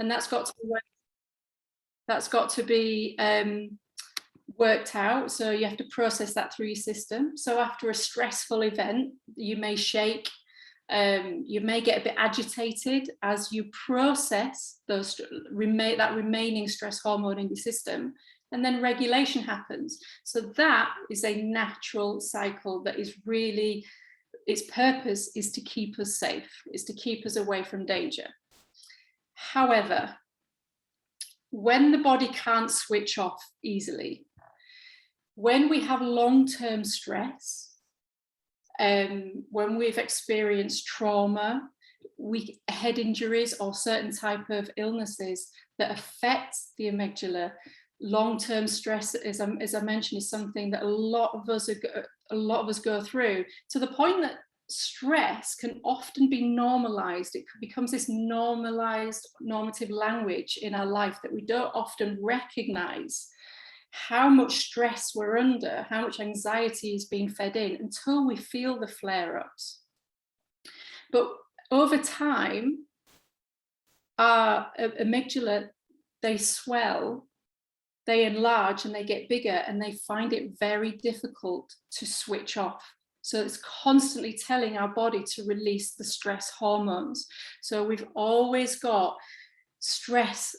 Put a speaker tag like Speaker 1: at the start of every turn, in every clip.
Speaker 1: and that's got to be worked out. So you have to process that through your system. So after a stressful event, you may shake, you may get a bit agitated as you process that remaining stress hormone in your system, and then regulation happens. So that is a natural cycle that is really, its purpose is to keep us safe, is to keep us away from danger. However, when the body can't switch off easily, when we have long-term stress, when we've experienced trauma, head injuries or certain type of illnesses that affect the amygdala, long-term stress, as I mentioned, is something that a lot of us go through, to the point that stress can often be normalized. It becomes this normalized, normative language in our life that we don't often recognize how much stress we're under, how much anxiety is being fed in, until we feel the flare-ups. But over time, our amygdala, they swell, they enlarge, and they get bigger, and they find it very difficult to switch off. So it's constantly telling our body to release the stress hormones. So we've always got stress,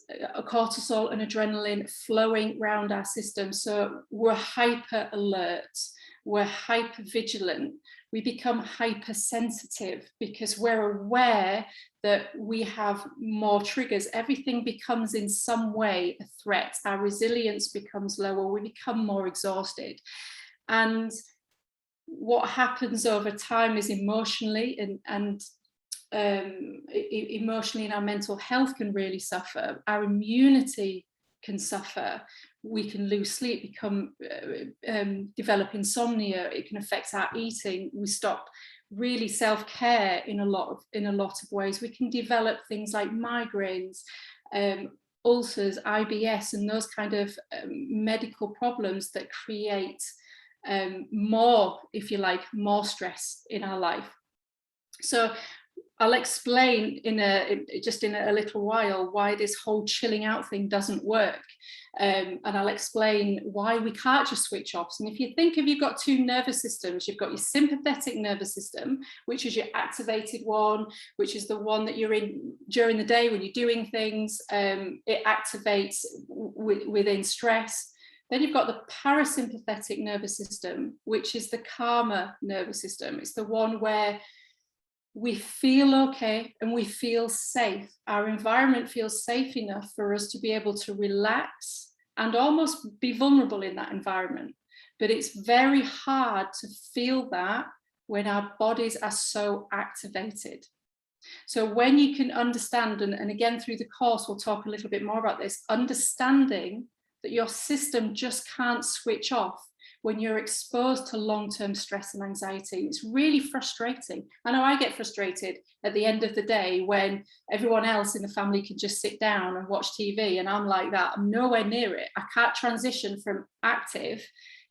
Speaker 1: cortisol and adrenaline flowing around our system. So we're hyper alert, we're hyper vigilant, we become hypersensitive because we're aware that we have more triggers. Everything becomes in some way a threat. Our resilience becomes lower, we become more exhausted. And what happens over time is emotionally and emotionally, and our mental health can really suffer. Our immunity can suffer. We can lose sleep, become develop insomnia. It can affect our eating. We stop really self-care in a lot of ways. We can develop things like migraines, ulcers, IBS, and those kind of medical problems that create more, if you like, more stress in our life. So I'll explain in a little while why this whole chilling out thing doesn't work, and I'll explain why we can't just switch off. And if you think you've got two nervous systems, you've got your sympathetic nervous system, which is your activated one, which is the one that you're in during the day when you're doing things. It activates within stress. Then you've got the parasympathetic nervous system, which is the calmer nervous system. It's the one where we feel okay and we feel safe. Our environment feels safe enough for us to be able to relax and almost be vulnerable in that environment. But it's very hard to feel that when our bodies are so activated. So when you can understand, and again through the course we'll talk a little bit more about this, understanding that your system just can't switch off when you're exposed to long-term stress and anxiety. It's really frustrating. I know I get frustrated at the end of the day when everyone else in the family can just sit down and watch TV, and I'm like that. I'm nowhere near it. I can't transition from active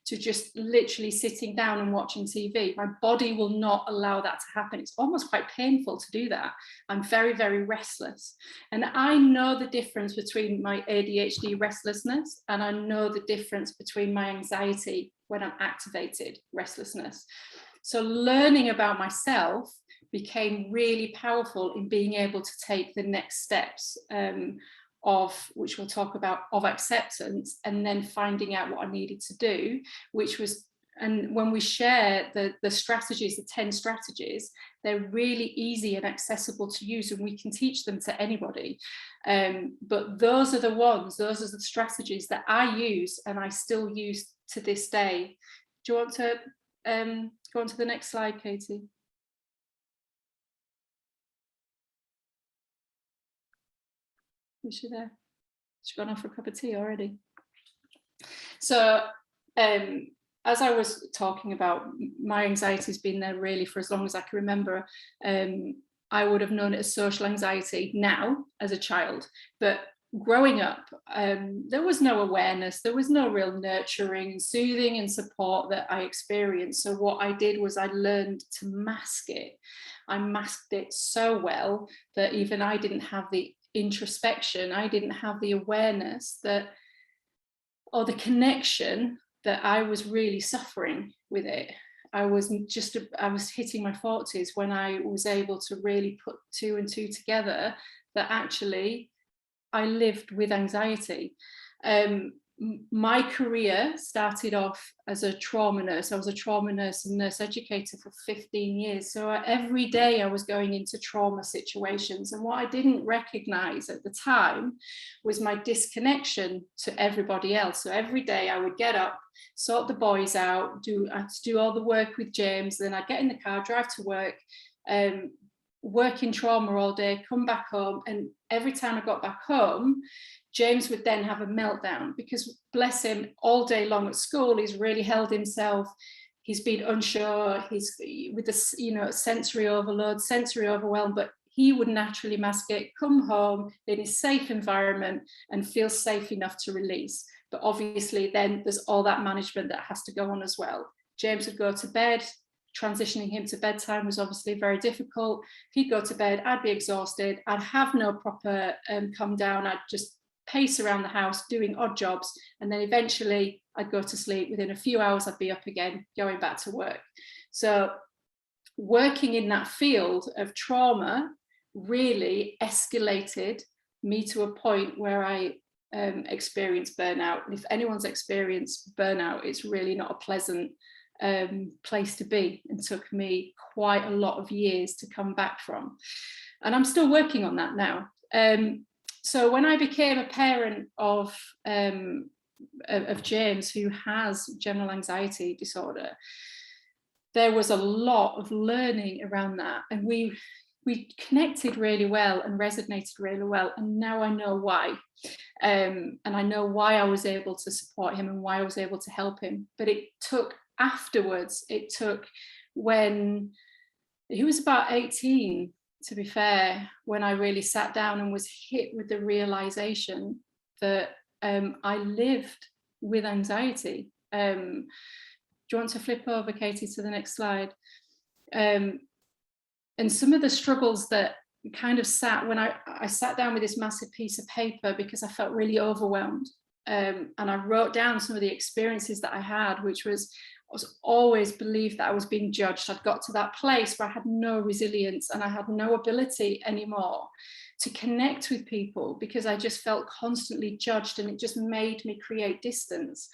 Speaker 1: to just literally sitting down and watching TV. My body will not allow that to happen. It's almost quite painful to do that. I'm very, very restless. And I know the difference between my ADHD restlessness, and I know the difference between my anxiety when I'm activated restlessness. So learning about myself became really powerful in being able to take the next steps of, which we'll talk about, of acceptance, and then finding out what I needed to do, which was, and when we share the strategies, the 10 strategies, they're really easy and accessible to use, and we can teach them to anybody. But those are the strategies that I use and I still use to this day. Do you want to go on to the next slide, Katie? Is she there? She's gone off for a cup of tea already. So as I was talking about, my anxiety's been there really for as long as I can remember. I would have known it as social anxiety now as a child, but growing up, there was no awareness, there was no real nurturing, soothing and support that I experienced. So what I did was I learned to mask it. I masked it so well that even I didn't have the introspection, I didn't have the awareness that, or the connection that I was really suffering with it. I was hitting my 40s when I was able to really put two and two together, that actually I lived with anxiety. My career started off as a trauma nurse. I was a trauma nurse and nurse educator for 15 years. So every day I was going into trauma situations. And what I didn't recognize at the time was my disconnection to everybody else. So every day I would get up, sort the boys out, I'd do all the work with James, then I'd get in the car, drive to work, work in trauma all day, come back home. And every time I got back home, James would then have a meltdown, because bless him, all day long at school, he's really held himself. He's been unsure, he's with this, sensory overload, sensory overwhelm, but he would naturally mask it, come home in his safe environment and feel safe enough to release. But obviously then there's all that management that has to go on as well. James would go to bed. Transitioning him to bedtime was obviously very difficult. He'd go to bed, I'd be exhausted, I'd have no proper come down, I'd just pace around the house doing odd jobs, and then eventually I'd go to sleep. Within a few hours I'd be up again, going back to work. So working in that field of trauma really escalated me to a point where I experienced burnout. And if anyone's experienced burnout, it's really not a pleasant place to be, and took me quite a lot of years to come back from. And I'm still working on that now. So when I became a parent of James, who has general anxiety disorder, there was a lot of learning around that, and we connected really well and resonated really well. And now I know why, and I know why I was able to support him and why I was able to help him. But it took afterwards, it took when he was about 18, to be fair, when I really sat down and was hit with the realization that I lived with anxiety. Do you want to flip over, Katie, to the next slide? And some of the struggles that kind of sat when I sat down with this massive piece of paper, because I felt really overwhelmed. And I wrote down some of the experiences that I had, which was, I was always believed that I was being judged. I'd got to that place where I had no resilience and I had no ability anymore to connect with people, because I just felt constantly judged, and it just made me create distance.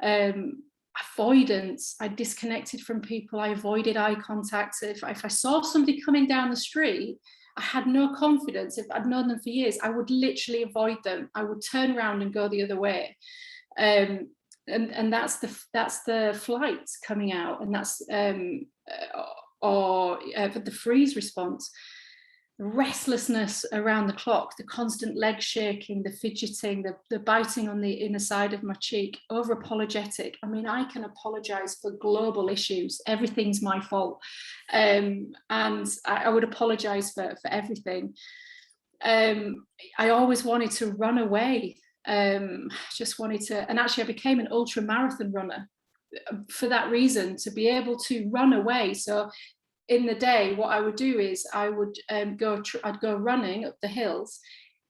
Speaker 1: Avoidance, I disconnected from people, I avoided eye contact. If I saw somebody coming down the street, I had no confidence. If I'd known them for years, I would literally avoid them. I would turn around and go the other way. And that's the flight coming out, and that's the freeze response. Restlessness around the clock, the constant leg shaking, the fidgeting, the biting on the inner side of my cheek, over apologetic. I mean, I can apologize for global issues, everything's my fault, and I would apologize for everything. I always wanted to run away. Just wanted to, and actually I became an ultra marathon runner for that reason, to be able to run away. So in the day, what I would do is I would I'd go running up the hills,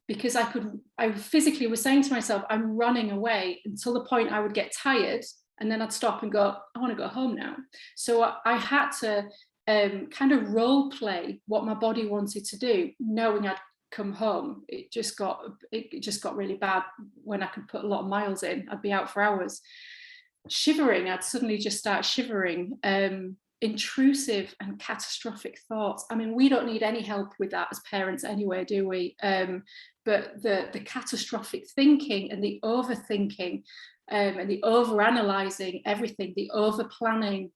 Speaker 1: because I physically was saying to myself, I'm running away, until the point I would get tired, and then I'd stop and go, I want to go home now. So I had to kind of role play what my body wanted to do, knowing I'd come home. It just got really bad when I could put a lot of miles in. I'd be out for hours. Shivering, I'd suddenly just start shivering. Intrusive and catastrophic thoughts. I mean, we don't need any help with that as parents anyway, do we? But the catastrophic thinking and the overthinking and the overanalyzing everything, the over-planning,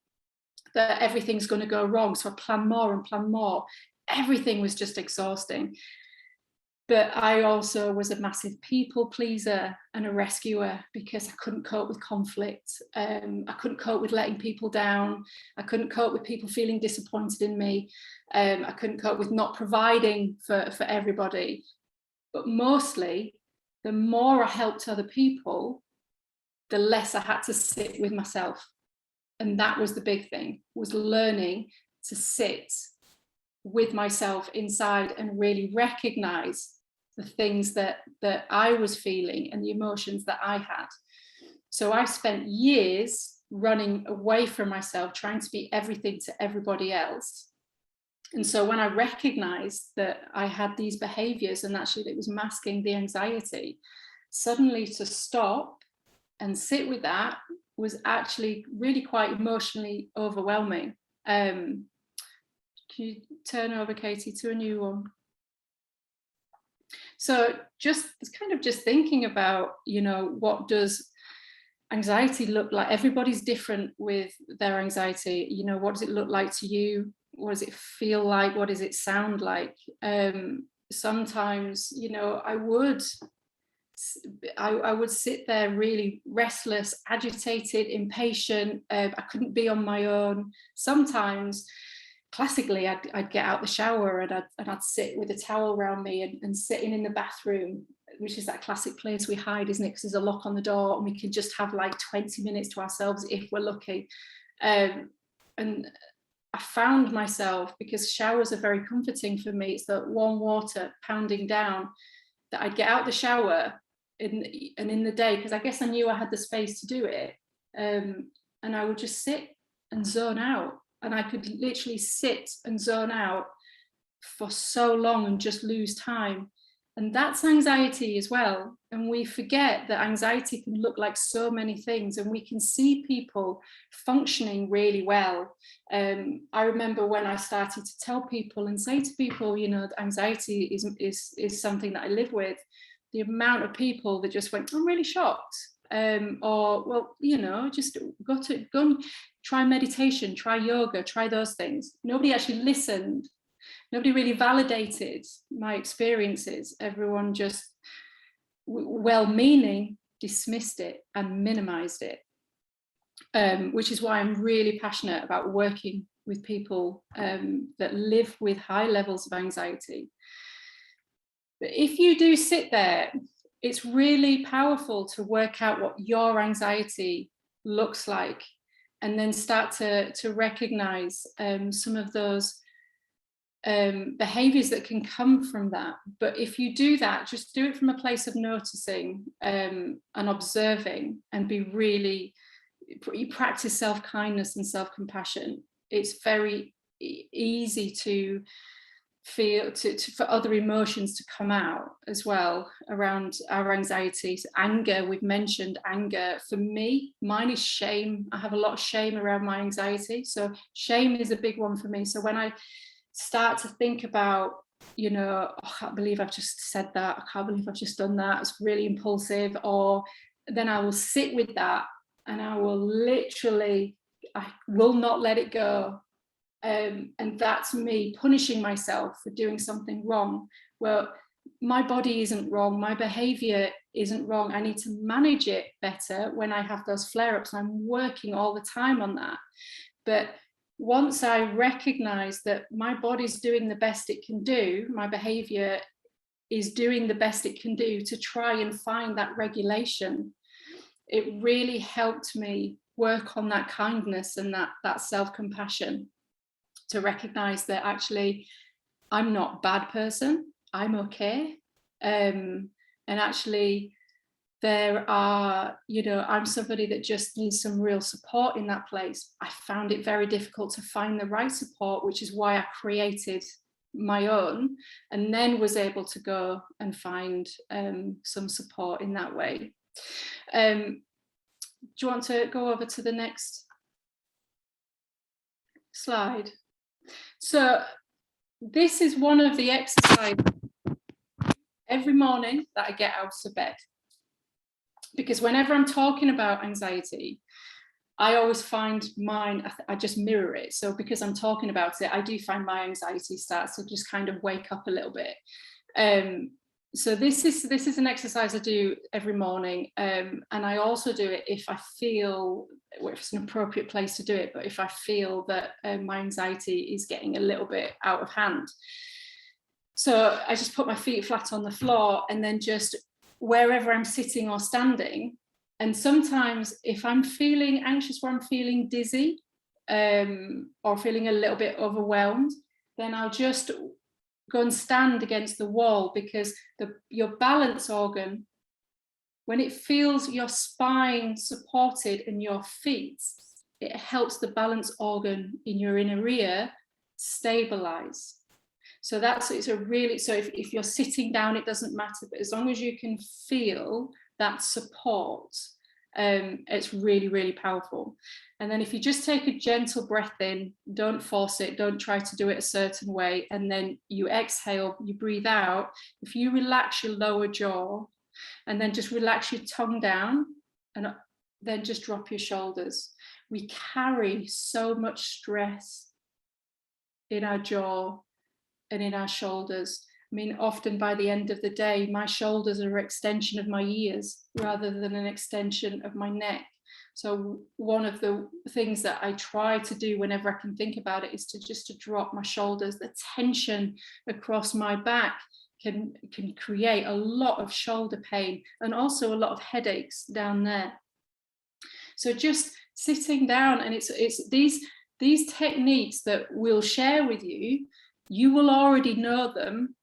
Speaker 1: that everything's going to go wrong, so I plan more and plan more. Everything was just exhausting. But I also was a massive people pleaser and a rescuer, because I couldn't cope with conflict. I couldn't cope with letting people down. I couldn't cope with people feeling disappointed in me. I couldn't cope with not providing for everybody. But mostly, the more I helped other people, the less I had to sit with myself. And that was the big thing, was learning to sit with myself inside and really recognize the things that I was feeling and the emotions that I had. So I spent years running away from myself, trying to be everything to everybody else. And so when I recognized that I had these behaviors and actually it was masking the anxiety, suddenly to stop and sit with that was actually really quite emotionally overwhelming. Can you turn over, Katie, to a new one? So just thinking about, what does anxiety look like? Everybody's different with their anxiety. What does it look like to you? What does it feel like? What does it sound like? Sometimes, I would sit there really restless, agitated, impatient. I couldn't be on my own. Sometimes, classically, I'd get out the shower and I'd sit with a towel around me and sitting in the bathroom, which is that classic place we hide, isn't it? Because there's a lock on the door and we can just have like 20 minutes to ourselves if we're lucky. And I found myself, because showers are very comforting for me, it's that warm water pounding down, that I'd get out the shower and in the day, because I guess I knew I had the space to do it, and I would just sit and zone out, and I could literally sit and zone out for so long and just lose time. And that's anxiety as well. And we forget that anxiety can look like so many things, and we can see people functioning really well. I remember when I started to tell people and say to people, that anxiety is something that I live with, the amount of people that just went, I'm really shocked. Or, well, just go and try meditation, try yoga, try those things. Nobody actually listened. Nobody really validated my experiences. Everyone just, well-meaning, dismissed it and minimized it, which is why I'm really passionate about working with people that live with high levels of anxiety. But if you do sit there, it's really powerful to work out what your anxiety looks like, and then start to recognize some of those behaviors that can come from that. But if you do that, just do it from a place of noticing and observing, and you practice self-kindness and self-compassion. It's very easy to feel for other emotions to come out as well around our anxiety. So anger, we've mentioned anger. For me, mine is shame. I have a lot of shame around my anxiety, so shame is a big one for me. So when I start to think about, I can't believe I've just said that, I can't believe I've just done that, it's really impulsive, or then I will sit with that and I will not let it go. And that's me punishing myself for doing something wrong. Well, my body isn't wrong, my behavior isn't wrong. I need to manage it better when I have those flare-ups. I'm working all the time on that. But once I recognize that my body's doing the best it can do, my behavior is doing the best it can do to try and find that regulation, it really helped me work on that kindness and that self-compassion, to recognize that actually I'm not a bad person, I'm okay. And actually there are, I'm somebody that just needs some real support in that place. I found it very difficult to find the right support, which is why I created my own, and then was able to go and find some support in that way. Do you want to go over to the next slide? So this is one of the exercises every morning that I get out of bed, because whenever I'm talking about anxiety, I always find mine, I just mirror it. So because I'm talking about it, I do find my anxiety starts to just kind of wake up a little bit. So this is an exercise I do every morning, and I also do it if I feel, if it's an appropriate place to do it, but if I feel that my anxiety is getting a little bit out of hand. So I just put my feet flat on the floor, and then just wherever I'm sitting or standing. And sometimes if I'm feeling anxious, or I'm feeling dizzy, or feeling a little bit overwhelmed, then I'll just go and stand against the wall, because your balance organ, when it feels your spine supported in your feet, it helps the balance organ in your inner ear stabilize. So it's a really, so if you're sitting down, it doesn't matter, but as long as you can feel that support, it's really, really powerful. And then if you just take a gentle breath in, don't force it, don't try to do it a certain way, and then you exhale, you breathe out. If you relax your lower jaw and then just relax your tongue down, and then just drop your shoulders. We carry so much stress in our jaw and in our shoulders. I mean, often by the end of the day, my shoulders are an extension of my ears rather than an extension of my neck. So one of the things that I try to do whenever I can think about it is to drop my shoulders. The tension across my back can create a lot of shoulder pain and also a lot of headaches down there. So just sitting down, and it's these techniques that we'll share with you, you will already know them,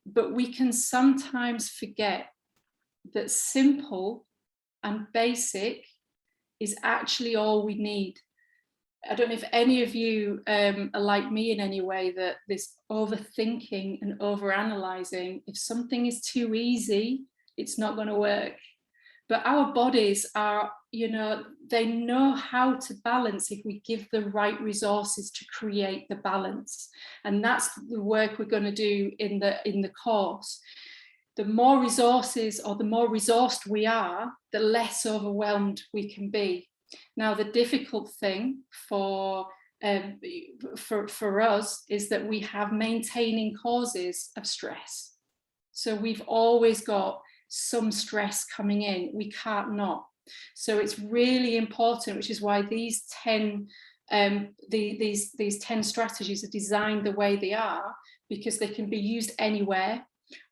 Speaker 1: but we can sometimes forget that simple and basic is actually all we need. I don't know if any of you are like me in any way, that this overthinking and overanalyzing, if something is too easy, it's not going to work. But our bodies are, they know how to balance if we give the right resources to create the balance. And that's the work we're going to do in the course. The more resources, or the more resourced we are, the less overwhelmed we can be. Now, the difficult thing for us is that we have maintaining causes of stress. So we've always got some stress coming in, we can't not. So it's really important, which is why these 10 these 10 strategies are designed the way they are, because they can be used anywhere.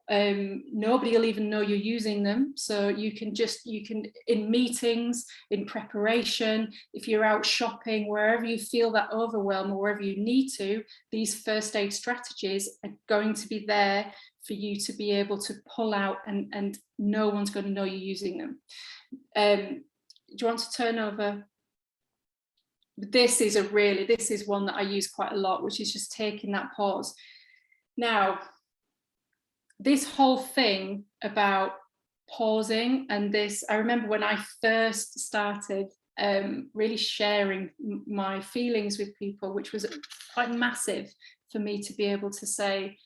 Speaker 1: Nobody will even know you're using them. So you can in meetings, in preparation, if you're out shopping, wherever you feel that overwhelm or wherever you need to, these first aid strategies are going to be there for you to be able to pull out, and no one's going to know you're using them. Do you want to turn over? This is one that I use quite a lot, which is just taking that pause. Now, this whole thing about pausing, and this, I remember when I first started really sharing my feelings with people, which was quite massive for me to be able to say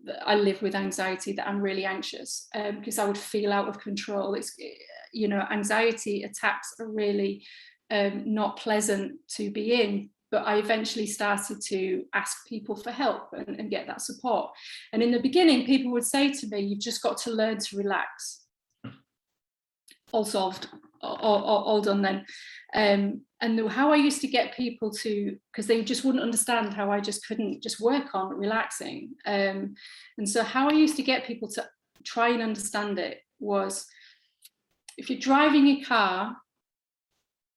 Speaker 1: that I live with anxiety, that I'm really anxious, because I would feel out of control. It's, anxiety attacks are really not pleasant to be in. But I eventually started to ask people for help and get that support. And in the beginning, people would say to me, you've just got to learn to relax. All solved, all done then. And how I used to get people to, because they just wouldn't understand how I just couldn't just work on relaxing. And so how I used to get people to try and understand it was, if you're driving your car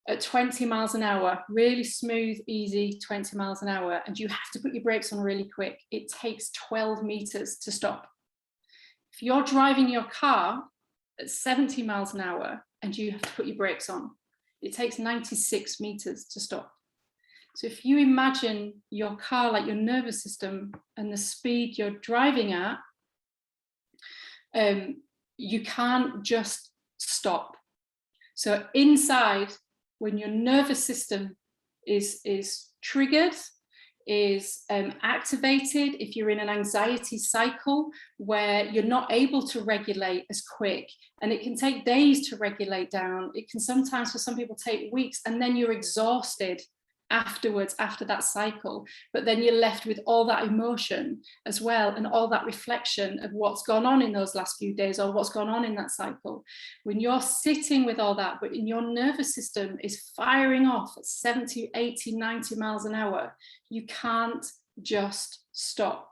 Speaker 1: at 20 miles an hour, really smooth, easy 20 miles an hour, and you have to put your brakes on really quick, it takes 12 meters to stop. If you're driving your car at 70 miles an hour and you have to put your brakes on, it takes 96 meters to stop. So if you imagine your car like your nervous system and the speed you're driving at, you can't just stop. So inside, when your nervous system is triggered, is activated, if you're in an anxiety cycle where you're not able to regulate as quick, and it can take days to regulate down, it can sometimes for some people take weeks, and then you're exhausted afterwards, after that cycle, but then you're left with all that emotion as well, and all that reflection of what's gone on in those last few days, or what's gone on in that cycle. When you're sitting with all that, but in your nervous system is firing off at 70, 80, 90 miles an hour, you can't just stop.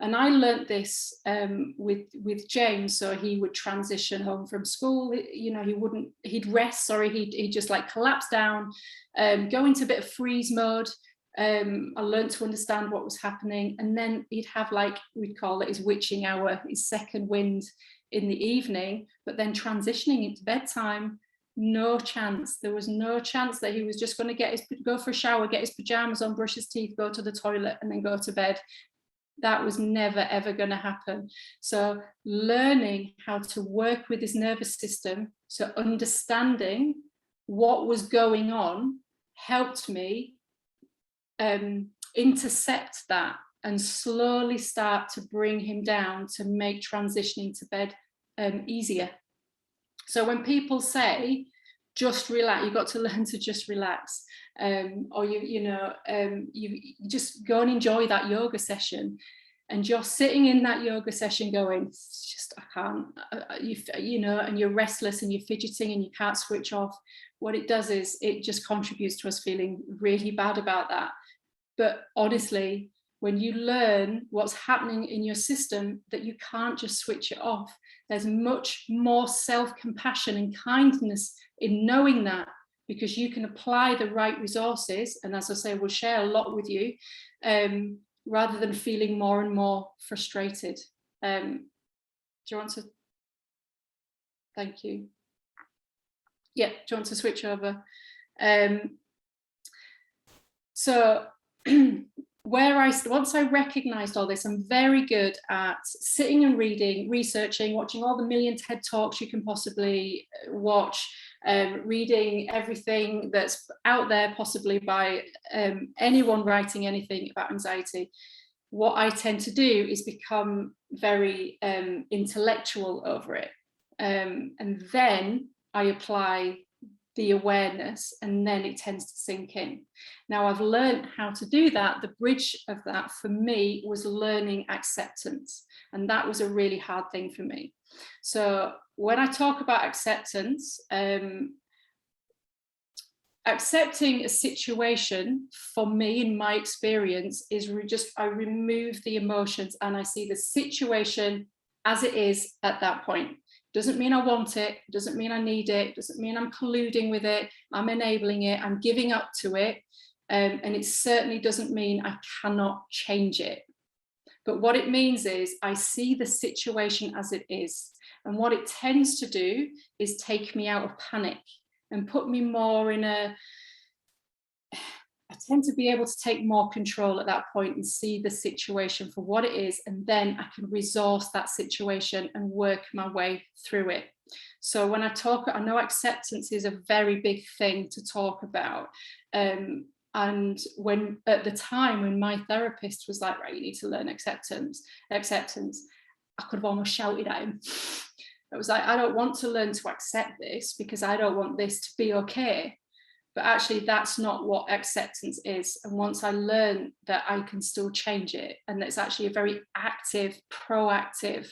Speaker 1: And I learned this with James. So he would transition home from school, he'd rest, he'd just like collapse down, go into a bit of freeze mode, I learned to understand what was happening, and then he'd have, like, we'd call it his witching hour, his second wind in the evening, but then transitioning into bedtime, no chance. There was no chance that he was just going to go for a shower, get his pajamas on, brush his teeth, go to the toilet, and then go to bed. That was never, ever going to happen. So learning how to work with his nervous system, so understanding what was going on, helped me intercept that and slowly start to bring him down to make transitioning to bed easier. So when people say, just relax, you've got to learn to just relax, or you just go and enjoy that yoga session, and you're sitting in that yoga session going, it's just, I can't, and you're restless and you're fidgeting and you can't switch off. What it does is it just contributes to us feeling really bad about that. But honestly, when you learn what's happening in your system, that you can't just switch it off, there's much more self-compassion and kindness in knowing that, because you can apply the right resources. And as I say, we'll share a lot with you, rather than feeling more and more frustrated. Do you want to? Thank you. Yeah, do you want to switch over? So once I recognized all this, I'm very good at sitting and reading, researching, watching all the million TED Talks you can possibly watch, reading everything that's out there, possibly by anyone writing anything about anxiety. What I tend to do is become very intellectual over it. And then I apply the awareness, and then it tends to sink in. Now, I've learned how to do that. The bridge of that for me was learning acceptance, and that was a really hard thing for me. So when I talk about acceptance, accepting a situation, for me, in my experience, is I remove the emotions and I see the situation as it is at that point. Doesn't mean I want it, doesn't mean I need it, doesn't mean I'm colluding with it, I'm enabling it, I'm giving up to it, and it certainly doesn't mean I cannot change it. But what it means is I see the situation as it is, and what it tends to do is take me out of panic and put me more in I tend to be able to take more control at that point and see the situation for what it is, and then I can resource that situation and work my way through it. So when I know acceptance is a very big thing to talk about. And when at the time when my therapist was like, right, you need to learn acceptance, I could have almost shouted at him. It was like, I don't want to learn to accept this because I don't want this to be okay. But actually, that's not what acceptance is. And once I learned that I can still change it, and it's actually a very active, proactive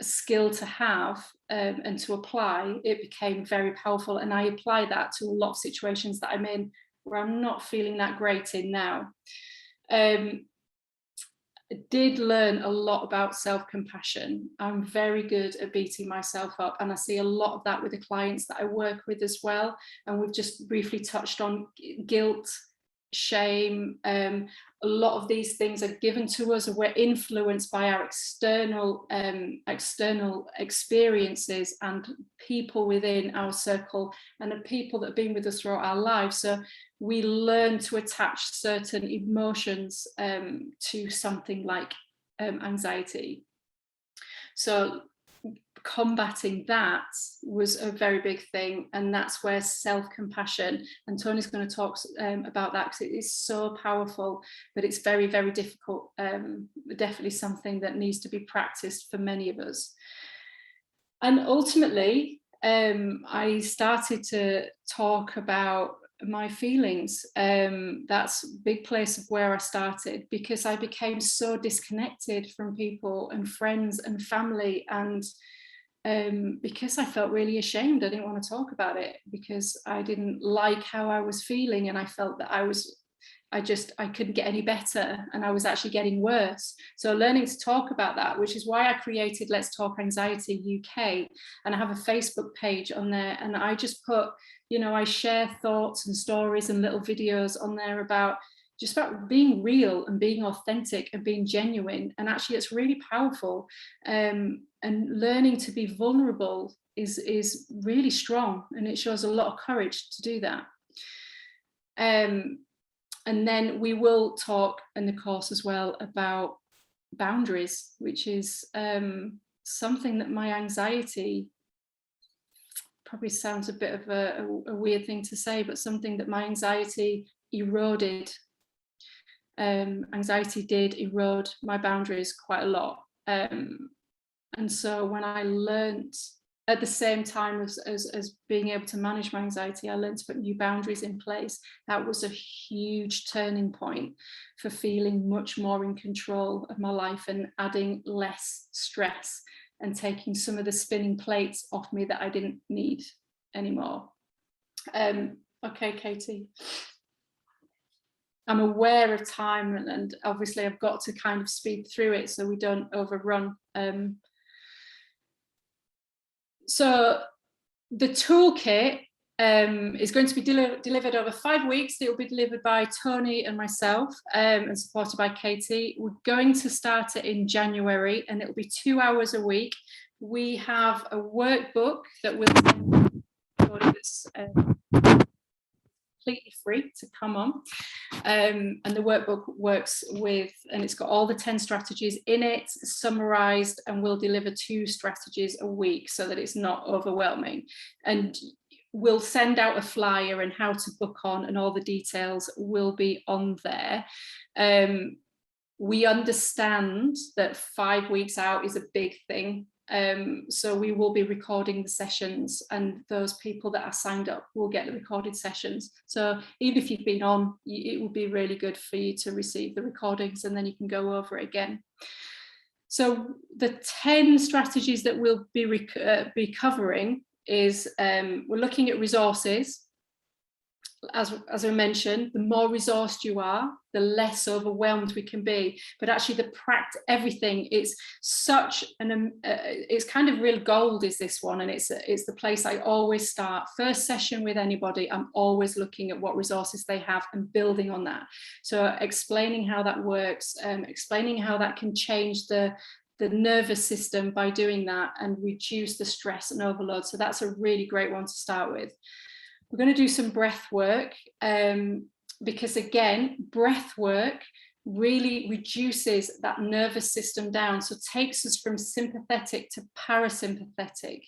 Speaker 1: skill to have and to apply, it became very powerful. And I apply that to a lot of situations that I'm in where I'm not feeling that great in now. I did learn a lot about self-compassion. I'm very good at beating myself up, and I see a lot of that with the clients that I work with as well. And we've just briefly touched on guilt, shame. A lot of these things are given to us, and we're influenced by our external experiences and people within our circle and the people that have been with us throughout our lives. So we learn to attach certain emotions to something like anxiety. So combating that was a very big thing, and that's where self-compassion, and Tony's going to talk about that because it is so powerful, but it's very, very difficult. Definitely something that needs to be practiced for many of us. And ultimately, I started to talk about my feelings. That's a big place of where I started, because I became so disconnected from people and friends and family, and because I felt really ashamed. I didn't want to talk about it because I didn't like how I was feeling, and I felt that I was I couldn't get any better, and I was actually getting worse. So learning to talk about that, which is why I created Let's Talk Anxiety UK, and I have a Facebook page on there, and I just put, you know, I share thoughts and stories and little videos on there about just about being real and being authentic and being genuine. And actually it's really powerful, and learning to be vulnerable is really strong, and it shows a lot of courage to do that. And then we will talk in the course as well about boundaries, which is something that my anxiety, probably sounds a bit of a weird thing to say, but something that my anxiety eroded. Anxiety did erode my boundaries quite a lot. And so when I learned, at the same time as being able to manage my anxiety, I learned to put new boundaries in place. That was a huge turning point for feeling much more in control of my life and adding less stress and taking some of the spinning plates off me that I didn't need anymore. Okay, Katie. I'm aware of time, and obviously I've got to kind of speed through it so we don't overrun. So the toolkit is going to be delivered over 5 weeks. It will be delivered by Tony and myself, and supported by Katie. We're going to start it in January, and it will be 2 hours a week. We have a workbook that will completely free to come on, and the workbook works with, and it's got all the 10 strategies in it summarized, and we'll deliver 2 strategies a week so that it's not overwhelming. And we'll send out a flyer, and how to book on and all the details will be on there. We understand that 5 weeks out is a big thing. So we will be recording the sessions, and those people that are signed up will get the recorded sessions. So even if you've been on, it would be really good for you to receive the recordings, and then you can go over it again. So the 10 strategies that we'll be covering is, we're looking at resources. As I mentioned, the more resourced you are, the less overwhelmed we can be. But actually everything, it's such an, it's kind of real gold is this one. And it's the place I always start. First session with anybody, I'm always looking at what resources they have and building on that. So explaining how that works, explaining how that can change the nervous system by doing that and reduce the stress and overload. So that's a really great one to start with. We're going to do some breath work, because again, breath work really reduces that nervous system down. So it takes us from sympathetic to parasympathetic,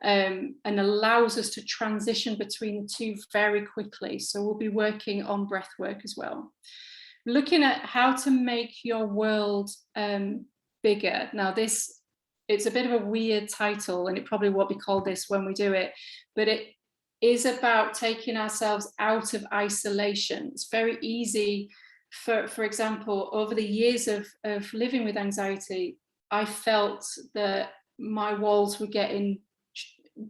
Speaker 1: and allows us to transition between the two very quickly. So we'll be working on breath work as well. Looking at how to make your world bigger. Now it's a bit of a weird title, and it probably won't be called this when we do it, but it is about taking ourselves out of isolation. It's very easy, for example, over the years of living with anxiety, I felt that my walls were getting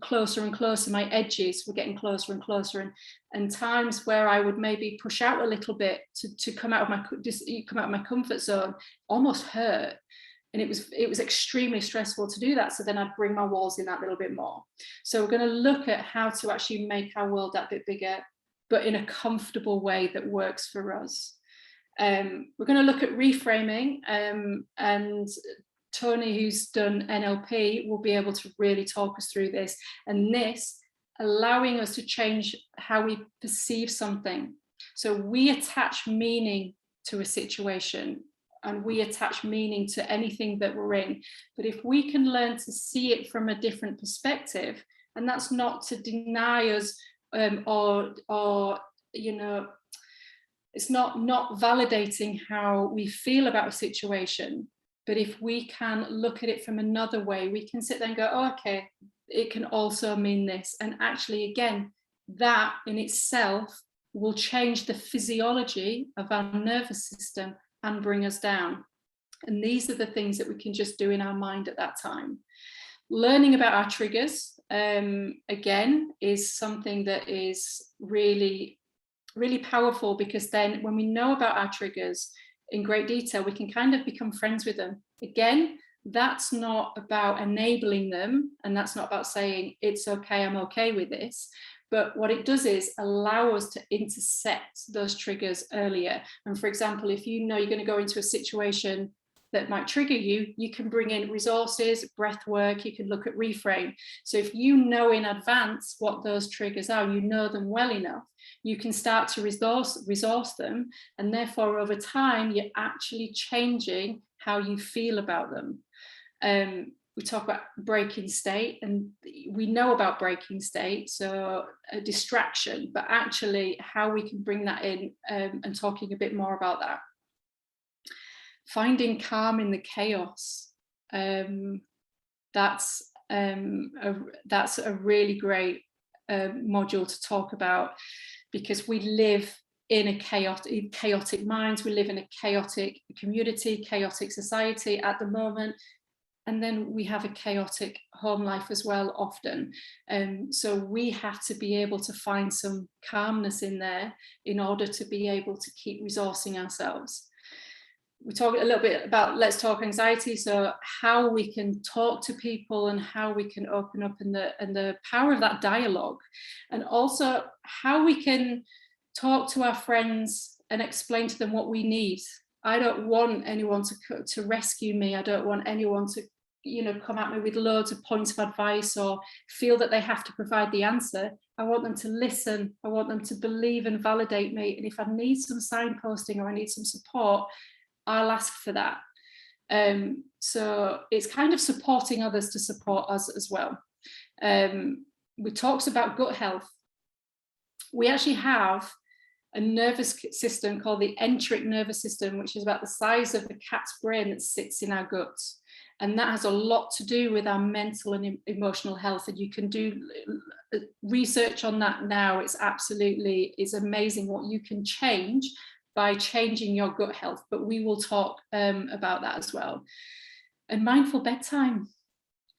Speaker 1: closer and closer, my edges were getting closer and closer, and times where I would maybe push out a little bit to come out of my comfort zone almost hurt. And it was extremely stressful to do that. So then I'd bring my walls in that little bit more. So we're going to look at how to actually make our world that bit bigger, but in a comfortable way that works for us. We're going to look at reframing, and Tony, who's done NLP, will be able to really talk us through this. And this allowing us to change how we perceive something. So we attach meaning to a situation, and we attach meaning to anything that we're in. But if we can learn to see it from a different perspective, and that's not to deny us, or you know, it's not validating how we feel about a situation, but if we can look at it from another way, we can sit there and go, oh, okay, it can also mean this. And actually, again, that in itself will change the physiology of our nervous system and bring us down. And these are the things that we can just do in our mind at that time. Learning about our triggers, again, is something that is really really powerful, because then when we know about our triggers in great detail, we can kind of become friends with them. Again, that's not about enabling them, and that's not about saying it's okay, I'm okay with this. But what it does is allow us to intercept those triggers earlier. And for example, if you know you're going to go into a situation that might trigger you, you can bring in resources, breath work, you can look at reframe. So if you know in advance what those triggers are, you know them well enough, you can start to resource them. And therefore, over time, you're actually changing how you feel about them. We talk about breaking state, and we know about breaking state, so a distraction, but actually how we can bring that in, and talking a bit more about that. Finding calm in the chaos. That's a really great module to talk about, because we live in a chaotic minds, we live in a chaotic community, chaotic society at the moment. And then we have a chaotic home life as well, often. So we have to be able to find some calmness in there in order to be able to keep resourcing ourselves. We talk a little bit about Let's Talk Anxiety, so how we can talk to people and how we can open up, and the power of that dialogue, and also how we can talk to our friends and explain to them what we need. I don't want anyone to rescue me. I don't want anyone to, come at me with loads of points of advice or feel that they have to provide the answer. I want them to listen. I want them to believe and validate me. And if I need some signposting or I need some support, I'll ask for that. So it's kind of supporting others to support us as well. We talked about gut health. We actually have a nervous system called the enteric nervous system, which is about the size of a cat's brain that sits in our guts. And that has a lot to do with our mental and emotional health. And you can do research on that now. It's amazing what you can change by changing your gut health. But we will talk about that as well. And mindful bedtime.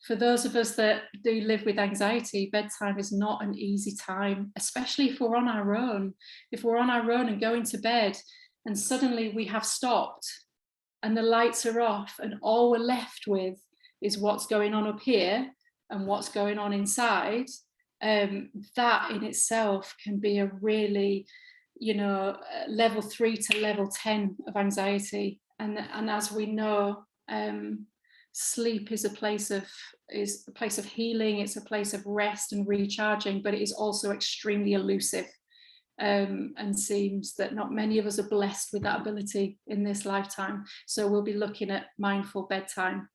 Speaker 1: For those of us that do live with anxiety, bedtime is not an easy time, especially if we're on our own. If we're on our own and going to bed and suddenly we have stopped and the lights are off and all we're left with is what's going on up here and what's going on inside, that in itself can be a really, level 3 to level 10 of anxiety. And as we know, sleep is a place of healing. It's a place of rest and recharging, but it is also extremely elusive, and seems that not many of us are blessed with that ability in this lifetime. So we'll be looking at mindful bedtime.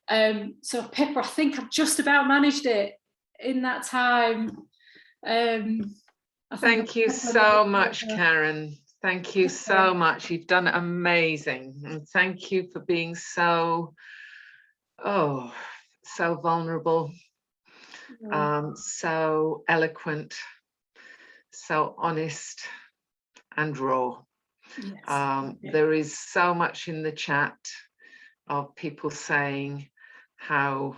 Speaker 1: So Pippa, I think I've just about managed it in that time.
Speaker 2: Thank you so much, Karen. Thank you so much. You've done amazing. And thank you for being so vulnerable, so eloquent, so honest and raw. Yes. There is so much in the chat of people saying how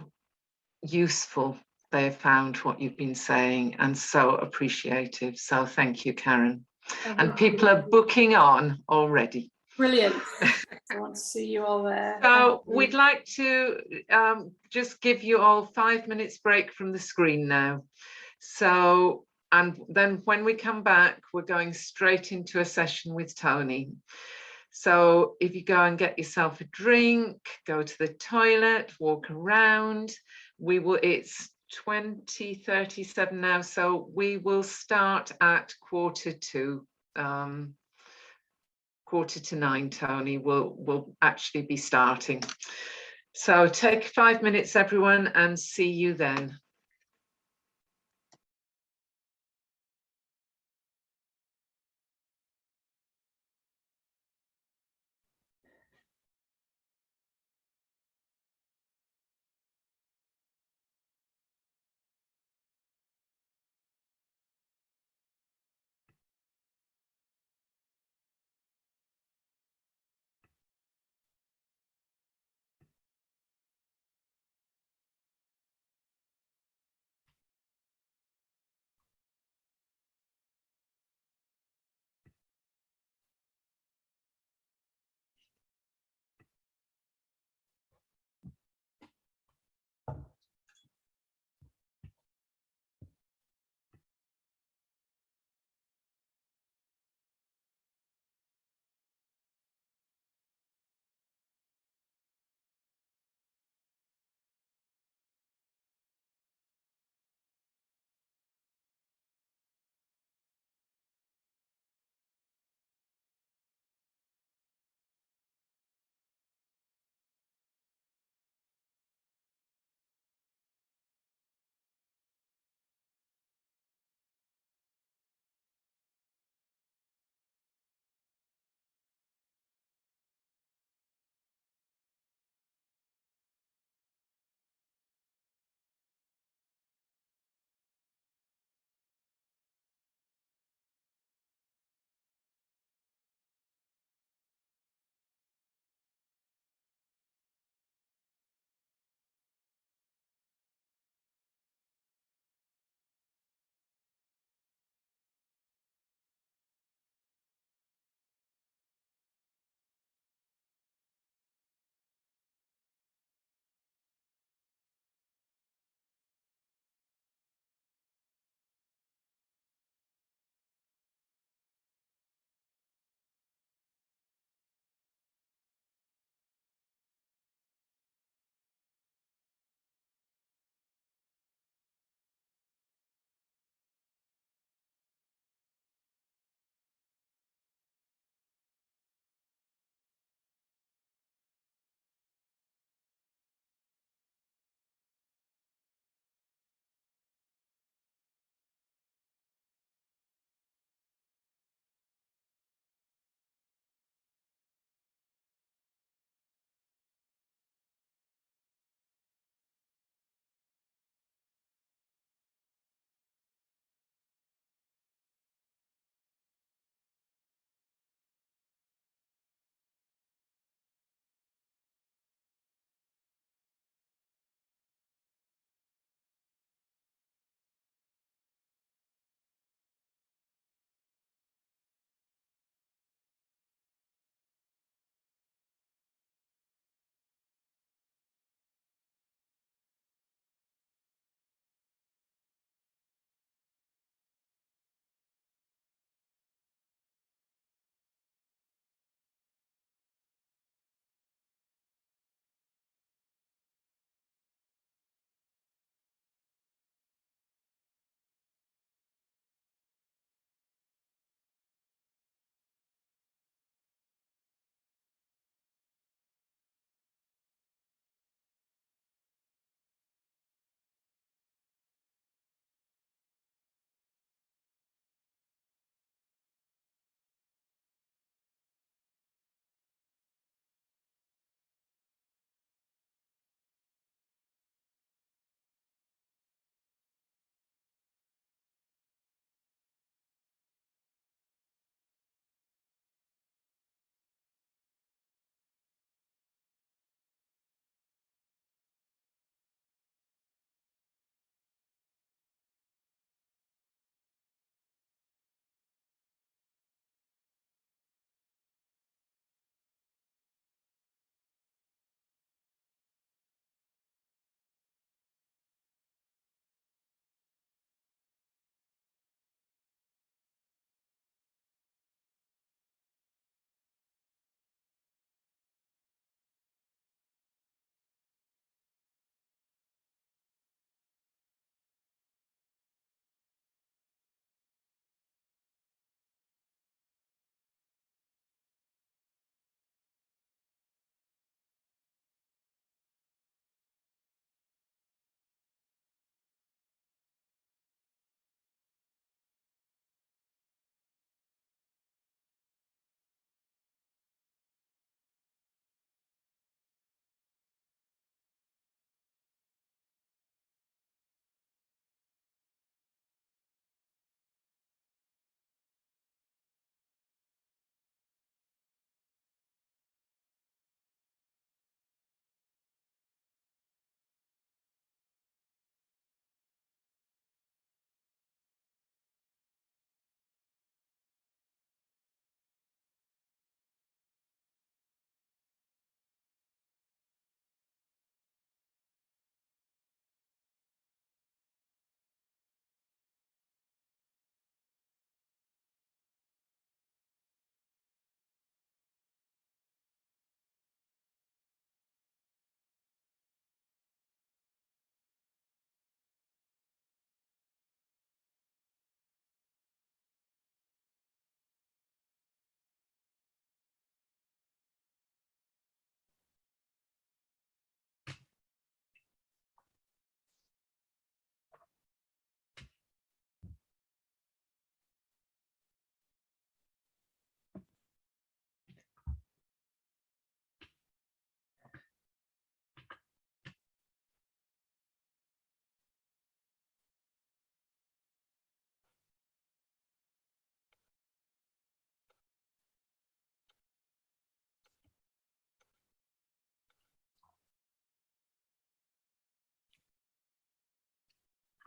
Speaker 2: useful they have found what you've been saying, and so appreciative. So thank you, Karen. And people are booking on already.
Speaker 1: Brilliant. I want to see you all there.
Speaker 2: So we'd like to just give you all 5 minutes break from the screen now. So, and then when we come back, we're going straight into a session with Tony. So if you go and get yourself a drink, go to the toilet, walk around, it's 20:37 now, so we will start at 8:45, Tony, will actually be starting. So take 5 minutes, everyone, and see you then.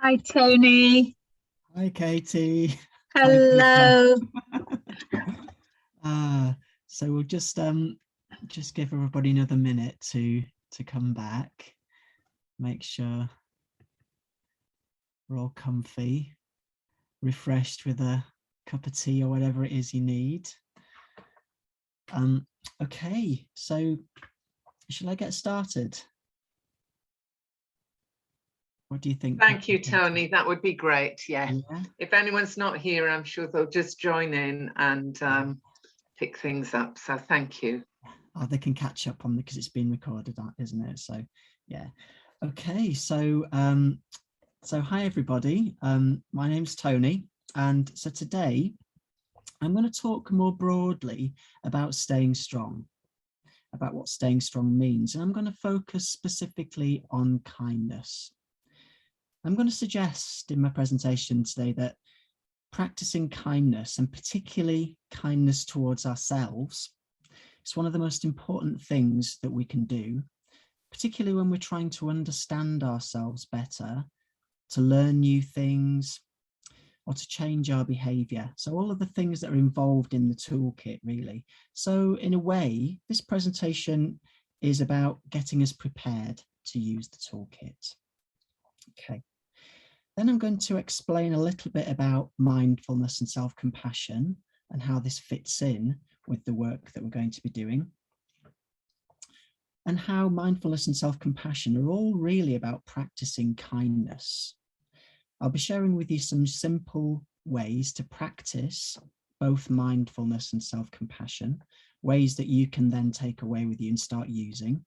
Speaker 3: Hi, Tony.
Speaker 4: Hi, Katie.
Speaker 3: Hello.
Speaker 4: So we'll just give everybody another minute to come back. Make sure we're all comfy, refreshed with a cup of tea or whatever it is you need. Okay, so shall I get started? What do you think?
Speaker 2: Thank you, Tony. That would be great. Yeah.
Speaker 4: Yeah.
Speaker 2: If anyone's not here, I'm sure they'll just join in and pick things up. So thank you.
Speaker 4: Oh, they can catch up on because it's been recorded, isn't it? So yeah. Okay. So hi everybody. My name's Tony, and so today I'm going to talk more broadly about staying strong, about what staying strong means, and I'm going to focus specifically on kindness. I'm going to suggest in my presentation today that practicing kindness, and particularly kindness towards ourselves, is one of the most important things that we can do, particularly when we're trying to understand ourselves better, to learn new things, or to change our behaviour. So all of the things that are involved in the toolkit, really. So in a way, this presentation is about getting us prepared to use the toolkit. Okay. Then I'm going to explain a little bit about mindfulness and self-compassion and how this fits in with the work that we're going to be doing, and how mindfulness and self-compassion are all really about practicing kindness. I'll be sharing with you some simple ways to practice both mindfulness and self-compassion, ways that you can then take away with you and start using.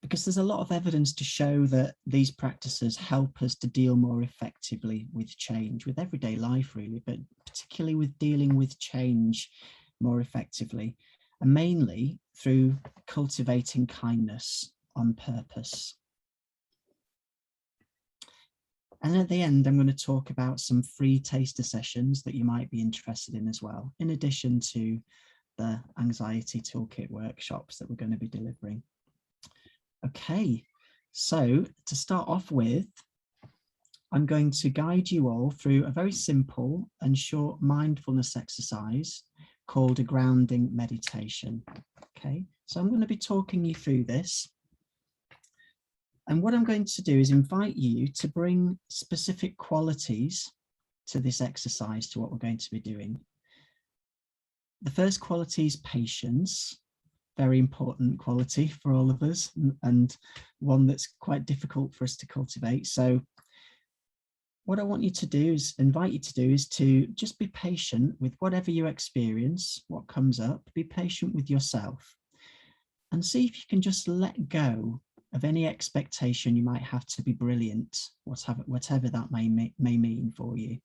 Speaker 4: Because there's a lot of evidence to show that these practices help us to deal more effectively with change, with everyday life really, but particularly with dealing with change more effectively, and mainly through cultivating kindness on purpose. And at the end, I'm going to talk about some free taster sessions that you might be interested in as well, in addition to the anxiety toolkit workshops that we're going to be delivering. Okay, so to start off with, I'm going to guide you all through a very simple and short mindfulness exercise called a grounding meditation. Okay, so I'm going to be talking you through this. And what I'm going to do is invite you to bring specific qualities to this exercise, to what we're going to be doing. The first quality is patience. Very important quality for all of us, and one that's quite difficult for us to cultivate. So what I want you to do is invite you to do is to just be patient with whatever you experience, what comes up. Be patient with yourself and see if you can just let go of any expectation you might have to be brilliant, whatever that may mean for you.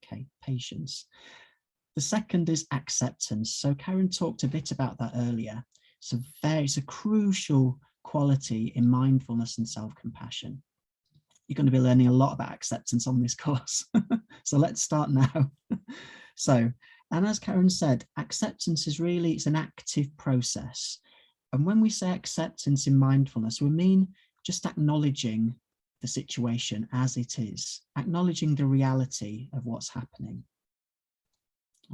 Speaker 4: Okay, patience. The second is acceptance. So Karen talked a bit about that earlier. So it's a crucial quality in mindfulness and self-compassion. You're going to be learning a lot about acceptance on this course. So let's start now. So, and as Karen said, acceptance is really, it's an active process. And when we say acceptance in mindfulness, we mean just acknowledging the situation as it is, acknowledging the reality of what's happening.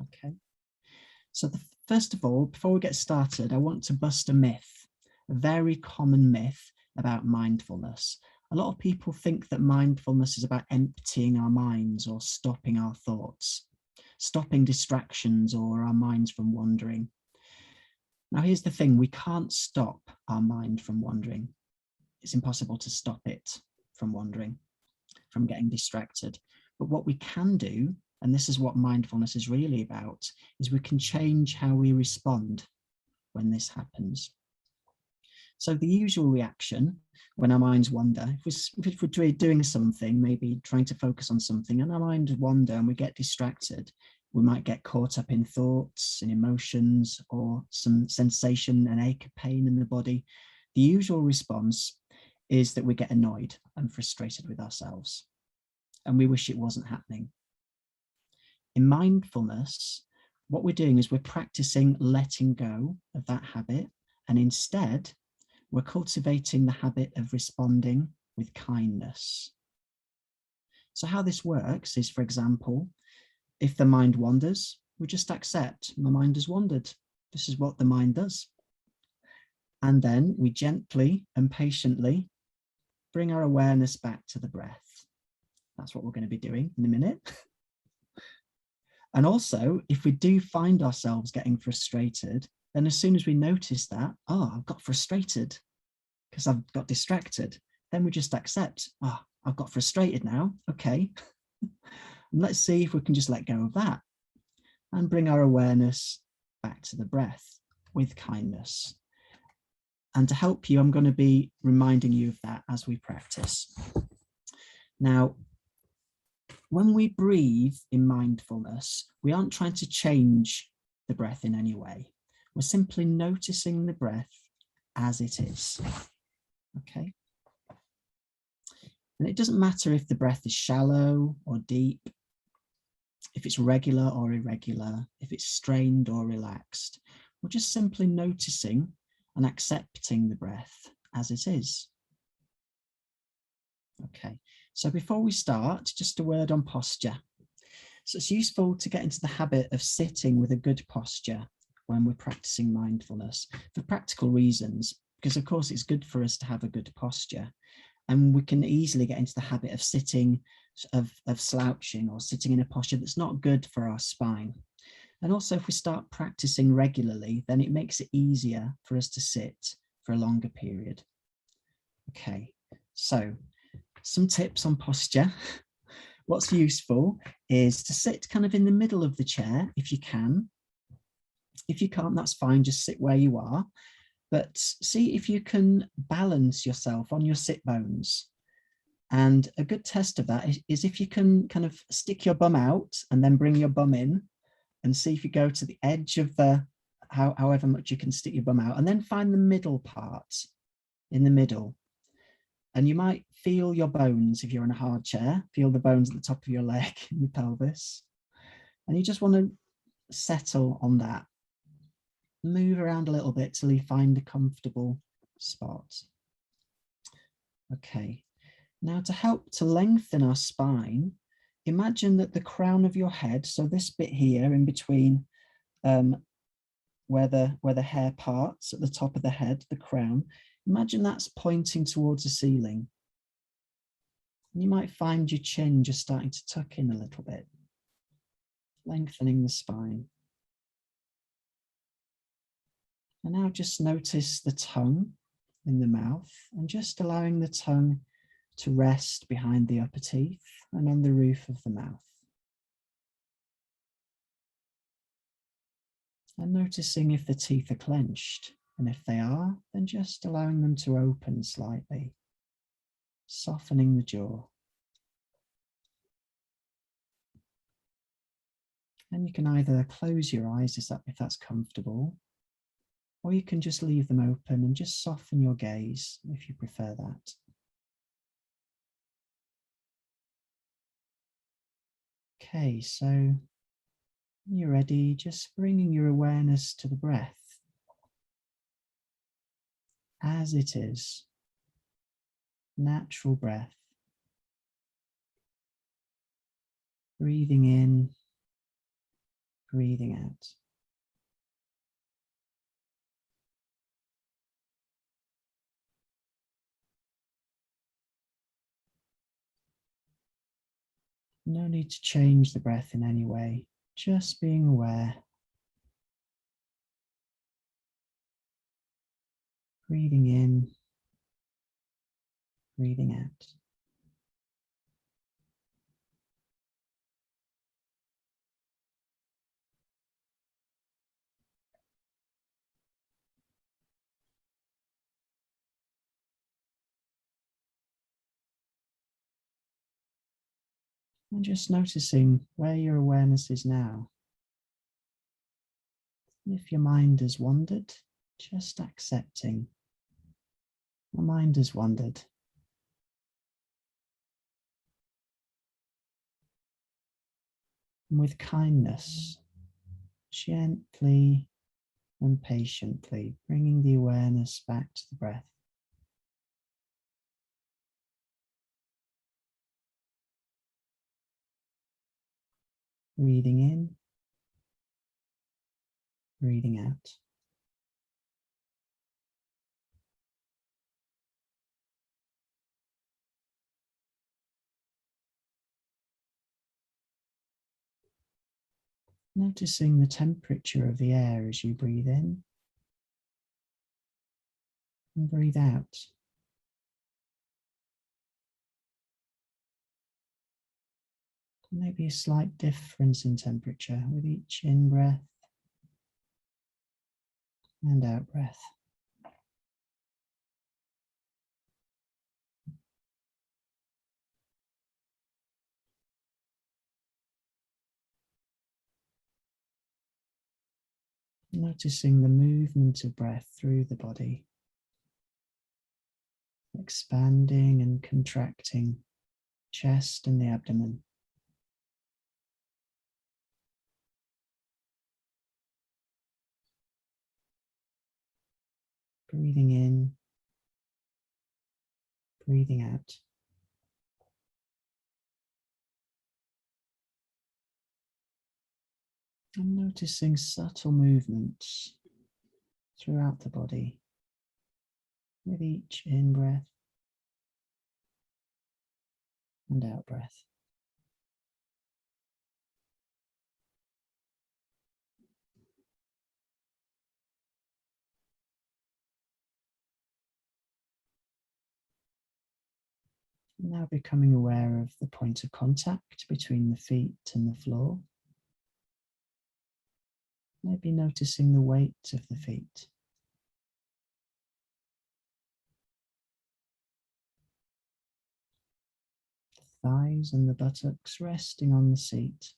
Speaker 4: Okay. So first of all, before we get started, I want to bust a myth, a very common myth about mindfulness. A lot of people think that mindfulness is about emptying our minds or stopping our thoughts, stopping distractions or our minds from wandering. Now, here's the thing, we can't stop our mind from wandering. It's impossible to stop it from wandering, from getting distracted. But what we can do, and this is what mindfulness is really about, is we can change how we respond when this happens. So the usual reaction when our minds wander, if we're doing something, maybe trying to focus on something, and our minds wander and we get distracted, we might get caught up in thoughts and emotions or some sensation, an ache, a pain in the body. The usual response is that we get annoyed and frustrated with ourselves, and we wish it wasn't happening. In mindfulness, what we're doing is we're practicing letting go of that habit, and instead we're cultivating the habit of responding with kindness. So how this works is, for example, if the mind wanders, we just accept my mind has wandered. This is what the mind does. And then we gently and patiently bring our awareness back to the breath. That's what we're going to be doing in a minute. And also, if we do find ourselves getting frustrated, then as soon as we notice that, oh, I've got frustrated because I've got distracted, then we just accept, oh, I've got frustrated now. Okay. And let's see if we can just let go of that and bring our awareness back to the breath with kindness. And to help you, I'm going to be reminding you of that as we practice. Now, when we breathe in mindfulness, we aren't trying to change the breath in any way. We're simply noticing the breath as it is. Okay. And it doesn't matter if the breath is shallow or deep, if it's regular or irregular, if it's strained or relaxed. We're just simply noticing and accepting the breath as it is. Okay, so before we start, just a word on posture. So it's useful to get into the habit of sitting with a good posture when we're practicing mindfulness for practical reasons, because of course it's good for us to have a good posture. And we can easily get into the habit of sitting, of slouching or sitting in a posture that's not good for our spine. And also if we start practicing regularly, then it makes it easier for us to sit for a longer period. Okay, so some tips on posture. What's useful is to sit kind of in the middle of the chair if you can. If you can't, that's fine, just sit where you are. But see if you can balance yourself on your sit bones. And a good test of that is if you can kind of stick your bum out and then bring your bum in and see if you go to the edge of the, however much you can stick your bum out, and then find the middle part in the middle. And you might feel your bones if you're in a hard chair, feel the bones at the top of your leg and your pelvis. And you just want to settle on that. Move around a little bit till you find a comfortable spot. Okay, now to help to lengthen our spine, imagine that the crown of your head, so this bit here in between where the hair parts at the top of the head, the crown, imagine that's pointing towards the ceiling. And you might find your chin just starting to tuck in a little bit, lengthening the spine. And now just notice the tongue in the mouth and just allowing the tongue to rest behind the upper teeth and on the roof of the mouth. And noticing if the teeth are clenched, and if they are, then just allowing them to open slightly, softening the jaw. And you can either close your eyes if that's comfortable, or you can just leave them open and just soften your gaze if you prefer that. Okay, so when you're ready, just bringing your awareness to the breath as it is, natural breath. Breathing in, breathing out. No need to change the breath in any way, just being aware. Breathing in, breathing out. And just noticing where your awareness is now. If your mind has wandered, just accepting. My mind has wandered. And with kindness, gently and patiently bringing the awareness back to the breath. Breathing in, breathing out. Noticing the temperature of the air as you breathe in and breathe out. Maybe a slight difference in temperature with each in-breath and out-breath. Noticing the movement of breath through the body, expanding and contracting chest and the abdomen. Breathing in, breathing out. And noticing subtle movements throughout the body with each in-breath and out-breath. Now becoming aware of the point of contact between the feet and the floor. Maybe noticing the weight of the feet. The thighs and the buttocks resting on the seat.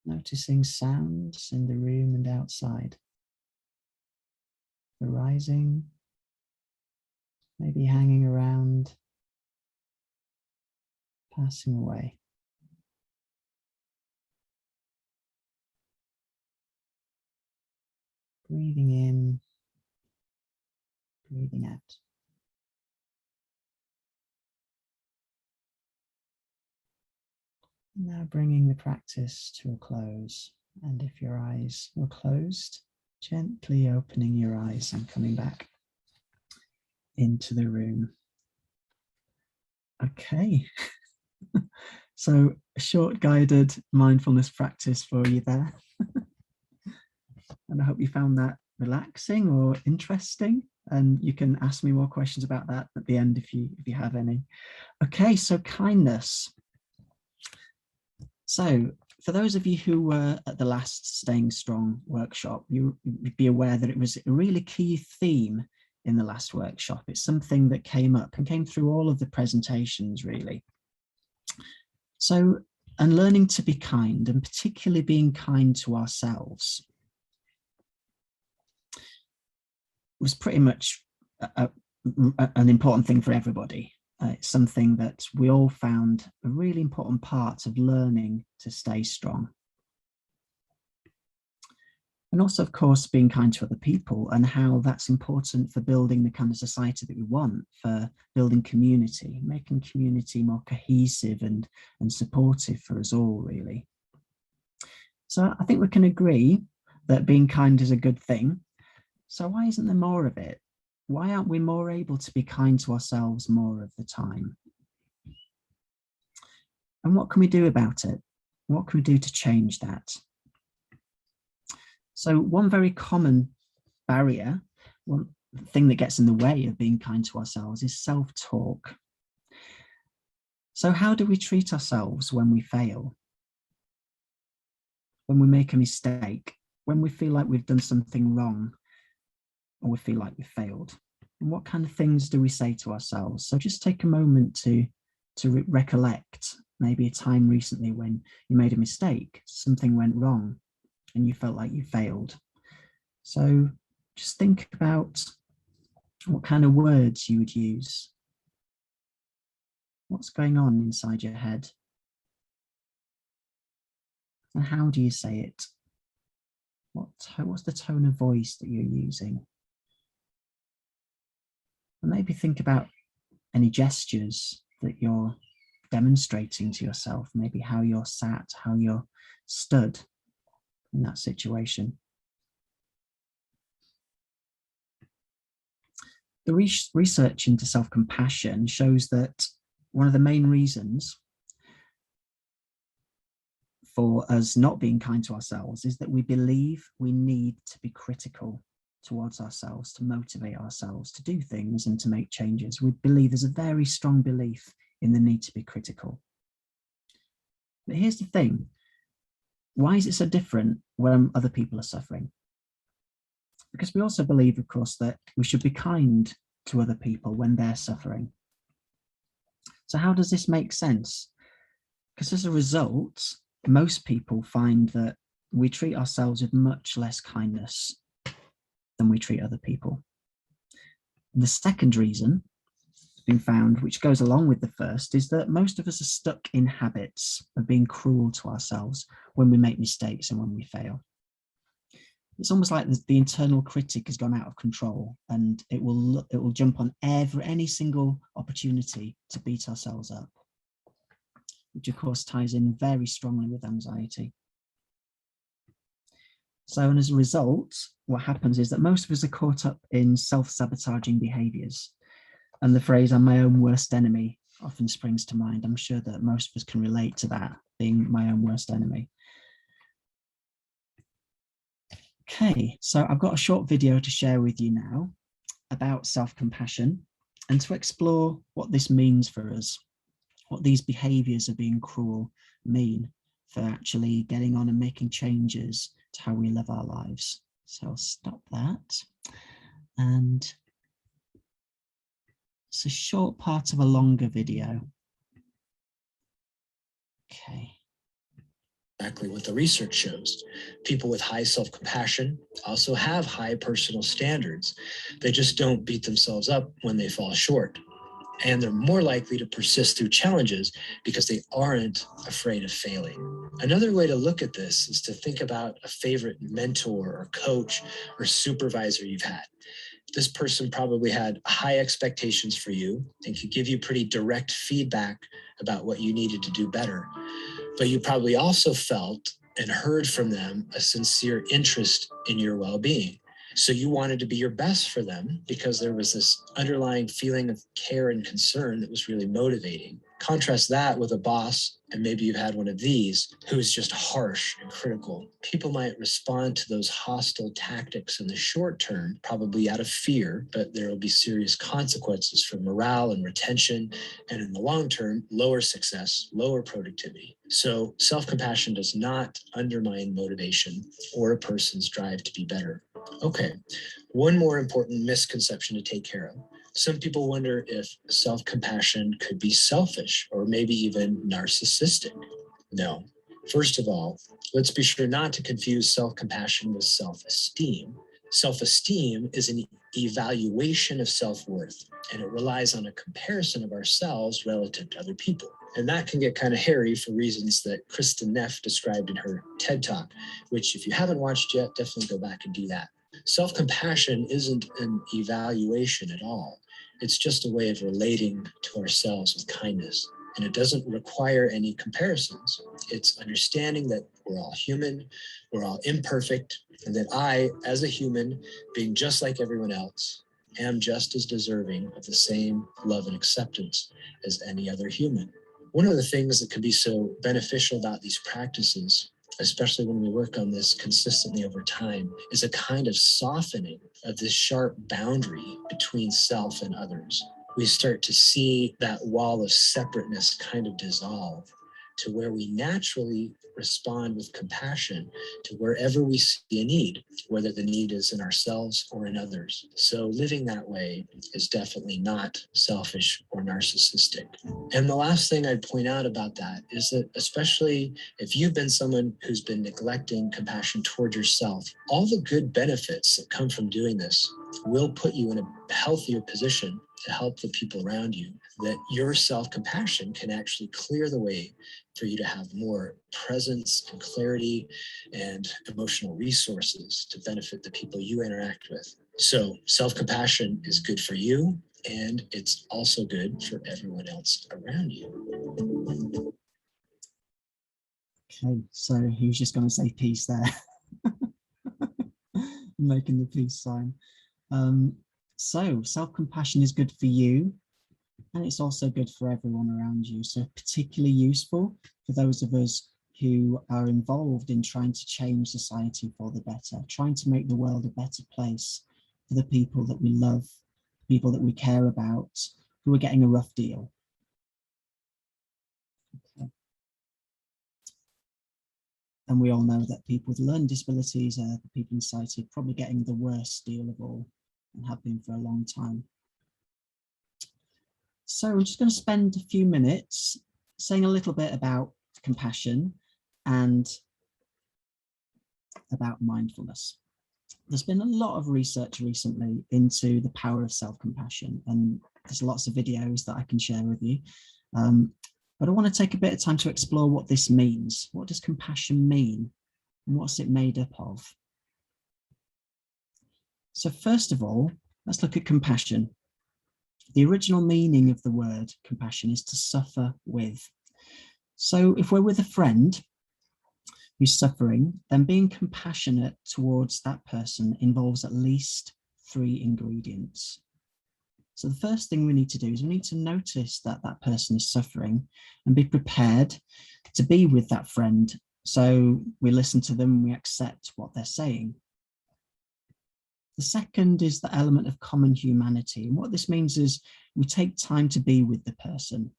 Speaker 4: Noticing sounds in the room and outside. Arising, maybe hanging around, passing away. Breathing in, breathing out. Now bringing the practice to a close, and if your eyes were closed, gently opening your eyes and coming back into the room. Okay, so a short guided mindfulness practice for you there. And I hope you found that relaxing or interesting, and you can ask me more questions about that at the end if you have any. Okay, so kindness. So for those of you who were at the last Staying Strong workshop, you'd be aware that it was a really key theme in the last workshop. It's something that came up and came through all of the presentations, really. So, and learning to be kind, and particularly being kind to ourselves, was pretty much an important thing for everybody. It's something that we all found a really important part of learning to stay strong. And also, of course, being kind to other people and how that's important for building the kind of society that we want, for building community, making community more cohesive and supportive for us all, really. So I think we can agree that being kind is a good thing. So why isn't there more of it? Why aren't we more able to be kind to ourselves more of the time? And what can we do about it? What can we do to change that? So one very common barrier, one thing that gets in the way of being kind to ourselves, is self-talk. So how do we treat ourselves when we fail? When we make a mistake? When we feel like we've done something wrong? Or we feel like we failed? And what kind of things do we say to ourselves? So just take a moment to recollect maybe a time recently when you made a mistake, something went wrong, and you felt like you failed. So just think about what kind of words you would use. What's going on inside your head? And how do you say it? What's the tone of voice that you're using? And maybe think about any gestures that you're demonstrating to yourself, maybe how you're sat, how you're stood in that situation. The research into self-compassion shows that one of the main reasons for us not being kind to ourselves is that we believe we need to be critical towards ourselves to motivate ourselves to do things and to make changes. We believe there's a very strong belief in the need to be critical. But here's the thing. Why is it so different when other people are suffering? Because we also believe, of course, that we should be kind to other people when they're suffering. So how does this make sense? Because as a result, most people find that we treat ourselves with much less kindness than we treat other people. And the second reason has been found, which goes along with the first, is that most of us are stuck in habits of being cruel to ourselves when we make mistakes and when we fail. It's almost like the internal critic has gone out of control, and it will jump on any single opportunity to beat ourselves up, which of course ties in very strongly with anxiety. So, and as a result, what happens is that most of us are caught up in self-sabotaging behaviours. And the phrase, "I'm my own worst enemy," often springs to mind. I'm sure that most of us can relate to that, being my own worst enemy. Okay, so I've got a short video to share with you now about self-compassion and to explore what this means for us, what these behaviours of being cruel mean for actually getting on and making changes to how we live our lives. So I'll stop that. And it's a short part of a longer video. Okay.
Speaker 5: Exactly what the research shows. People with high self-compassion also have high personal standards. They just don't beat themselves up when they fall short. And they're more likely to persist through challenges because they aren't afraid of failing. Another way to look at this is to think about a favorite mentor or coach or supervisor you've had. This person probably had high expectations for you and could give you pretty direct feedback about what you needed to do better. But you probably also felt and heard from them a sincere interest in your well-being. So you wanted to be your best for them because there was this underlying feeling of care and concern that was really motivating. Contrast that with a boss, and maybe you've had one of these, who is just harsh and critical. People might respond to those hostile tactics in the short term, probably out of fear, but there will be serious consequences for morale and retention, and in the long term, lower success, lower productivity. So self-compassion does not undermine motivation or a person's drive to be better. Okay, one more important misconception to take care of. Some people wonder if self-compassion could be selfish or maybe even narcissistic. No. First of all, let's be sure not to confuse self-compassion with self-esteem. Self-esteem is an evaluation of self-worth, and it relies on a comparison of ourselves relative to other people. And that can get kind of hairy for reasons that Kristen Neff described in her TED Talk, which if you haven't watched yet, definitely go back and do that. Self-compassion isn't an evaluation at all. It's just a way of relating to ourselves with kindness. And it doesn't require any comparisons. It's understanding that we're all human, we're all imperfect, and that I, as a human, being just like everyone else, am just as deserving of the same love and acceptance as any other human. One of the things that can be so beneficial about these practices, especially when we work on this consistently over time, is a kind of softening of this sharp boundary between self and others. We start to see that wall of separateness kind of dissolve to where we naturally respond with compassion to wherever we see a need, whether the need is in ourselves or in others. So living that way is definitely not selfish or narcissistic. And the last thing I'd point out about that is that, especially if you've been someone who's been neglecting compassion toward yourself, all the good benefits that come from doing this will put you in a healthier position to help the people around you, that your self-compassion can actually clear the way for you to have more presence and clarity and emotional resources to benefit the people you interact with. So self-compassion is good for you, and it's also good for everyone else around you.
Speaker 4: Okay, so he was just going to say peace there. Making the peace sign. So self-compassion is good for you, and it's also good for everyone around you. So particularly useful for those of us who are involved in trying to change society for the better, trying to make the world a better place for the people that we love, people that we care about, who are getting a rough deal. Okay. And we all know that people with learning disabilities are the people in society probably getting the worst deal of all, and have been for a long time. So I'm just going to spend a few minutes saying a little bit about compassion and about mindfulness. There's been a lot of research recently into the power of self-compassion, and there's lots of videos that I can share with you. But I want to take a bit of time to explore what this means. What does compassion mean? And what's it made up of? So first of all, let's look at compassion. The original meaning of the word compassion is to suffer with. So if we're with a friend who's suffering, then being compassionate towards that person involves at least 3 ingredients. So the first thing we need to do is we need to notice that that person is suffering and be prepared to be with that friend. So we listen to them and we accept what they're saying. The second is the element of common humanity. And what this means is we take time to be with the person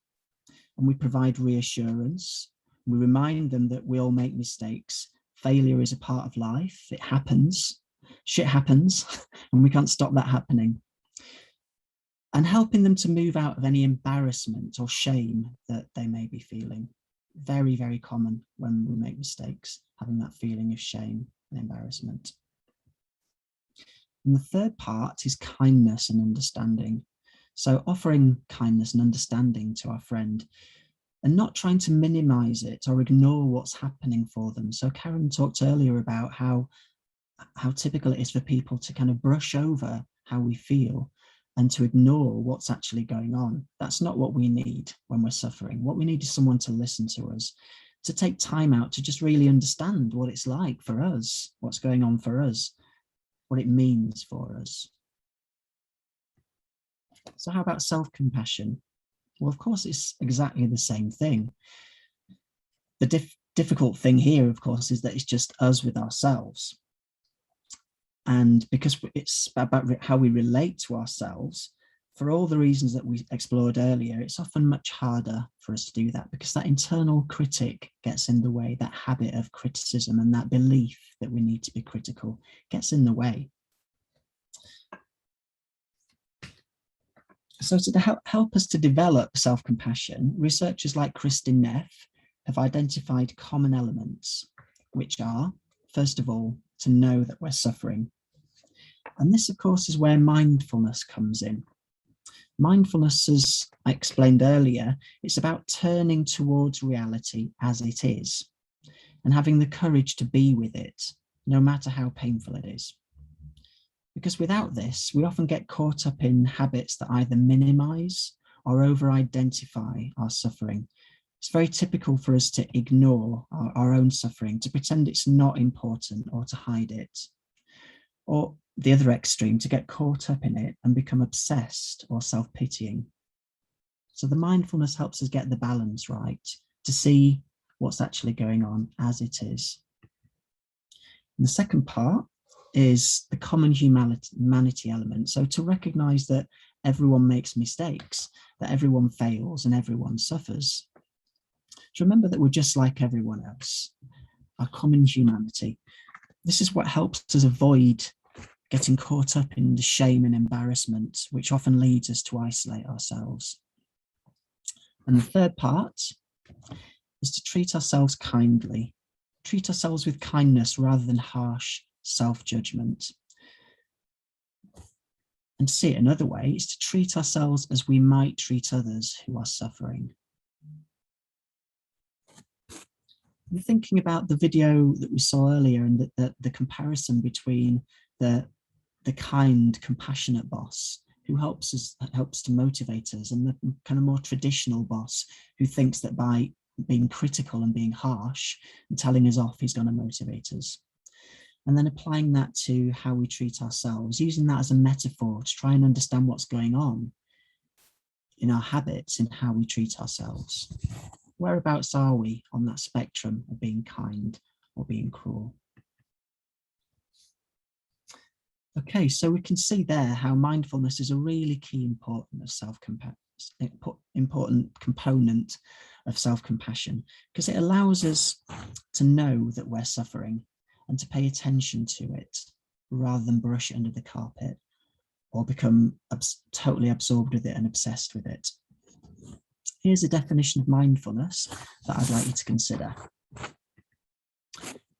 Speaker 4: and we provide reassurance. We remind them that we all make mistakes. Failure is a part of life. It happens. Shit happens, and we can't stop that happening. And helping them to move out of any embarrassment or shame that they may be feeling. Very, very common when we make mistakes, having that feeling of shame and embarrassment. And the third part is kindness and understanding. So offering kindness and understanding to our friend and not trying to minimize it or ignore what's happening for them. So Karen talked earlier about how typical it is for people to kind of brush over how we feel and to ignore what's actually going on. That's not what we need when we're suffering. What we need is someone to listen to us, to take time out to just really understand what it's like for us, what's going on for us, what it means for us. So how about self-compassion? Well, of course, it's exactly the same thing. The difficult thing here, of course, is that it's just us with ourselves. And because it's about how we relate to ourselves, for all the reasons that we explored earlier, it's often much harder for us to do that because that internal critic gets in the way, that habit of criticism and that belief that we need to be critical gets in the way. So to help us to develop self-compassion, researchers like Kristin Neff have identified common elements, which are, first of all, to know that we're suffering. And this, of course, is where mindfulness comes in. Mindfulness, as I explained earlier, it's about turning towards reality as it is and having the courage to be with it, no matter how painful it is. Because without this, we often get caught up in habits that either minimize or over-identify our suffering. It's very typical for us to ignore our own suffering, to pretend it's not important or to hide it. Or the other extreme, to get caught up in it and become obsessed or self-pitying. So the mindfulness helps us get the balance right, to see what's actually going on as it is. And the second part is the common humanity element. So to recognize that everyone makes mistakes, that everyone fails and everyone suffers. To remember that we're just like everyone else, our common humanity. This is what helps us avoid getting caught up in the shame and embarrassment, which often leads us to isolate ourselves. And the third part is to treat ourselves kindly, treat ourselves with kindness rather than harsh self-judgment. And to see it another way is to treat ourselves as we might treat others who are suffering. I'm thinking about the video that we saw earlier and the comparison between the kind, compassionate boss who helps to motivate us, and the kind of more traditional boss who thinks that by being critical and being harsh and telling us off, he's going to motivate us. And then applying that to how we treat ourselves, using that as a metaphor to try and understand what's going on in our habits, in how we treat ourselves. Whereabouts are we on that spectrum of being kind or being cruel? Okay, so we can see there how mindfulness is a really key important component of self-compassion, because it allows us to know that we're suffering and to pay attention to it rather than brush it under the carpet or become totally absorbed with it and obsessed with it. Here's a definition of mindfulness that I'd like you to consider.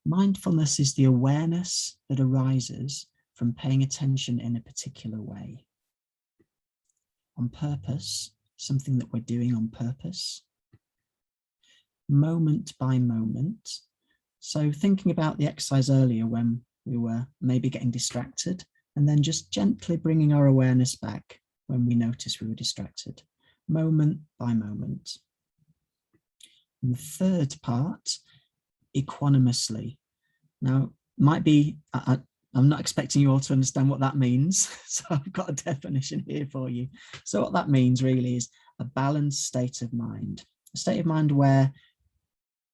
Speaker 4: Mindfulness is the awareness that arises from paying attention in a particular way. On purpose, something that we're doing on purpose. Moment by moment. So thinking about the exercise earlier when we were maybe getting distracted, and then just gently bringing our awareness back when we noticed we were distracted. Moment by moment. And the third part, equanimously. Now, might be, I'm not expecting you all to understand what that means, so I've got a definition here for you. So what that means really is a balanced state of mind, a state of mind where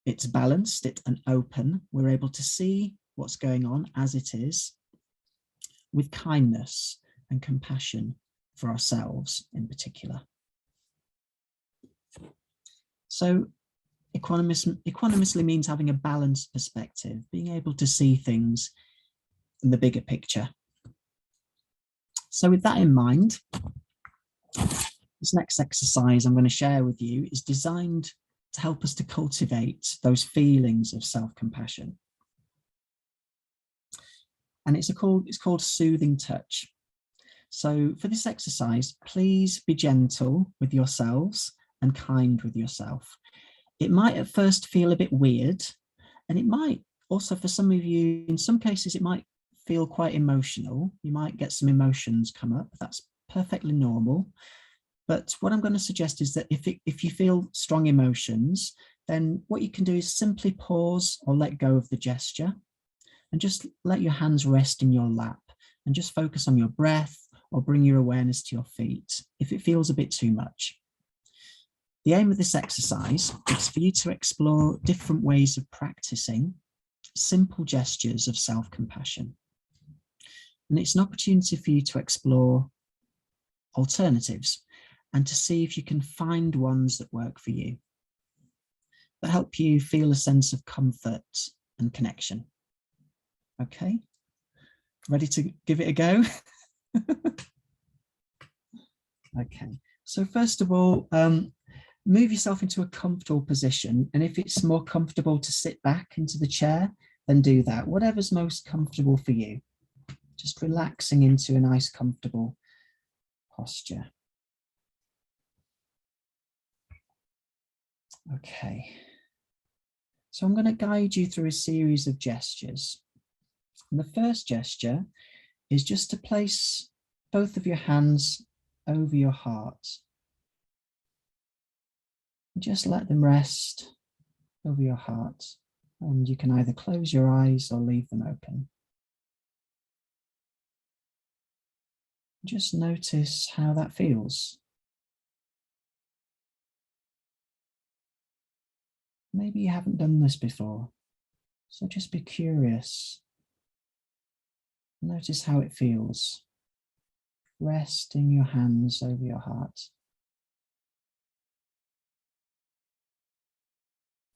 Speaker 4: it's balanced, it's and open, we're able to see what's going on as it is, with kindness and compassion for ourselves in particular. So equanimously means having a balanced perspective, being able to see things in the bigger picture. So with that in mind, this next exercise I'm going to share with you is designed to help us to cultivate those feelings of self-compassion. And it's called soothing touch. So for this exercise, please be gentle with yourselves and kind with yourself. It might at first feel a bit weird, and it might also, for some of you, in some cases, it might feel quite emotional. You might get some emotions come up. That's perfectly normal. But what I'm going to suggest is that if you feel strong emotions, then what you can do is simply pause or let go of the gesture and just let your hands rest in your lap and just focus on your breath or bring your awareness to your feet if it feels a bit too much. The aim of this exercise is for you to explore different ways of practicing simple gestures of self-compassion. And it's an opportunity for you to explore alternatives and to see if you can find ones that work for you, that help you feel a sense of comfort and connection. Okay, ready to give it a go? Okay, so first of all, move yourself into a comfortable position, and if it's more comfortable to sit back into the chair, then do that. Whatever's most comfortable for you. Just relaxing into a nice comfortable posture. Okay, so I'm going to guide you through a series of gestures. And the first gesture is just to place both of your hands over your heart. Just let them rest over your heart, and you can either close your eyes or leave them open. Just notice how that feels. Maybe you haven't done this before, so just be curious. Notice how it feels. Resting your hands over your heart.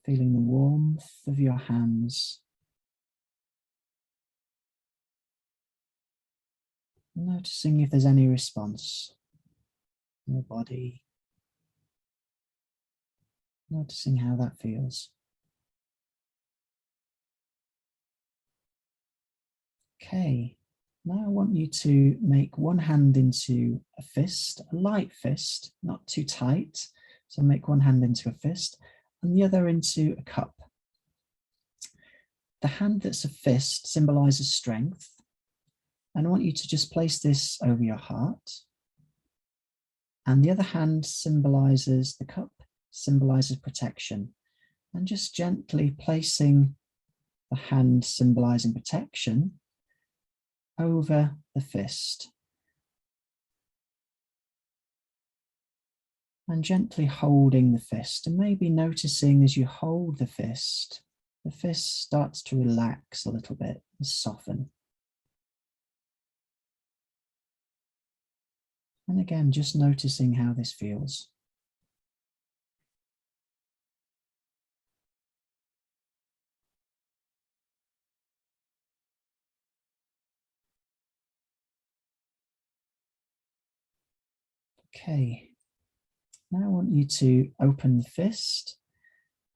Speaker 4: Feeling the warmth of your hands. Noticing if there's any response in your body. Noticing how that feels. Okay, now I want you to make one hand into a fist, a light fist, not too tight. So make one hand into a fist and the other into a cup. The hand that's a fist symbolizes strength. And I want you to just place this over your heart And the other hand symbolizes, the cup symbolizes protection. And just gently placing the hand symbolizing protection over the fist. And gently holding the fist, and maybe noticing as you hold the fist starts to relax a little bit and soften. And again, just noticing how this feels. Okay, now I want you to open the fist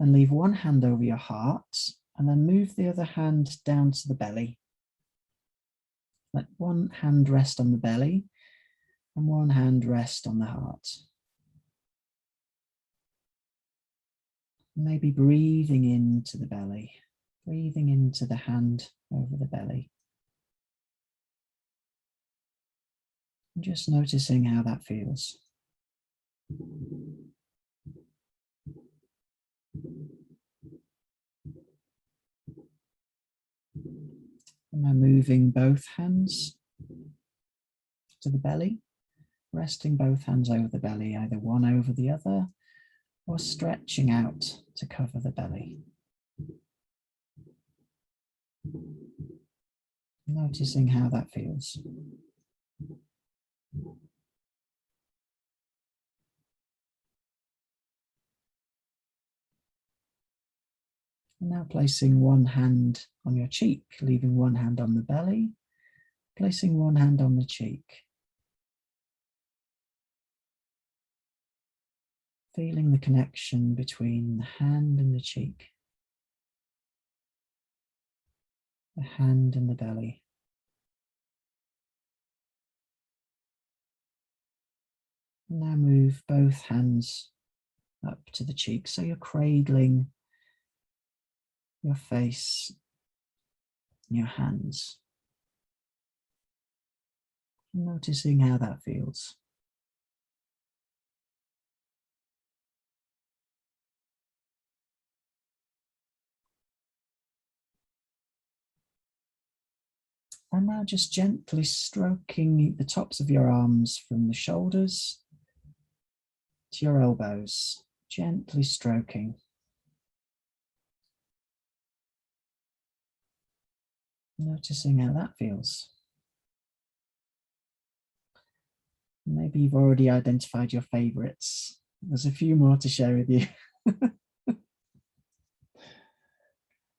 Speaker 4: and leave one hand over your heart, and then move the other hand down to the belly. Let one hand rest on the belly and one hand rest on the heart. Maybe breathing into the belly, breathing into the hand over the belly. And just noticing how that feels. And now moving both hands to the belly, resting both hands over the belly, either one over the other, or stretching out to cover the belly. Noticing how that feels. And now placing one hand on your cheek, leaving one hand on the belly, placing one hand on the cheek. Feeling the connection between the hand and the cheek, the hand and the belly. And now move both hands up to the cheek, so you're cradling your face, your hands. Noticing how that feels. And now just gently stroking the tops of your arms from the shoulders to your elbows, gently stroking. Noticing how that feels. Maybe you've already identified your favorites. There's a few more to share with you.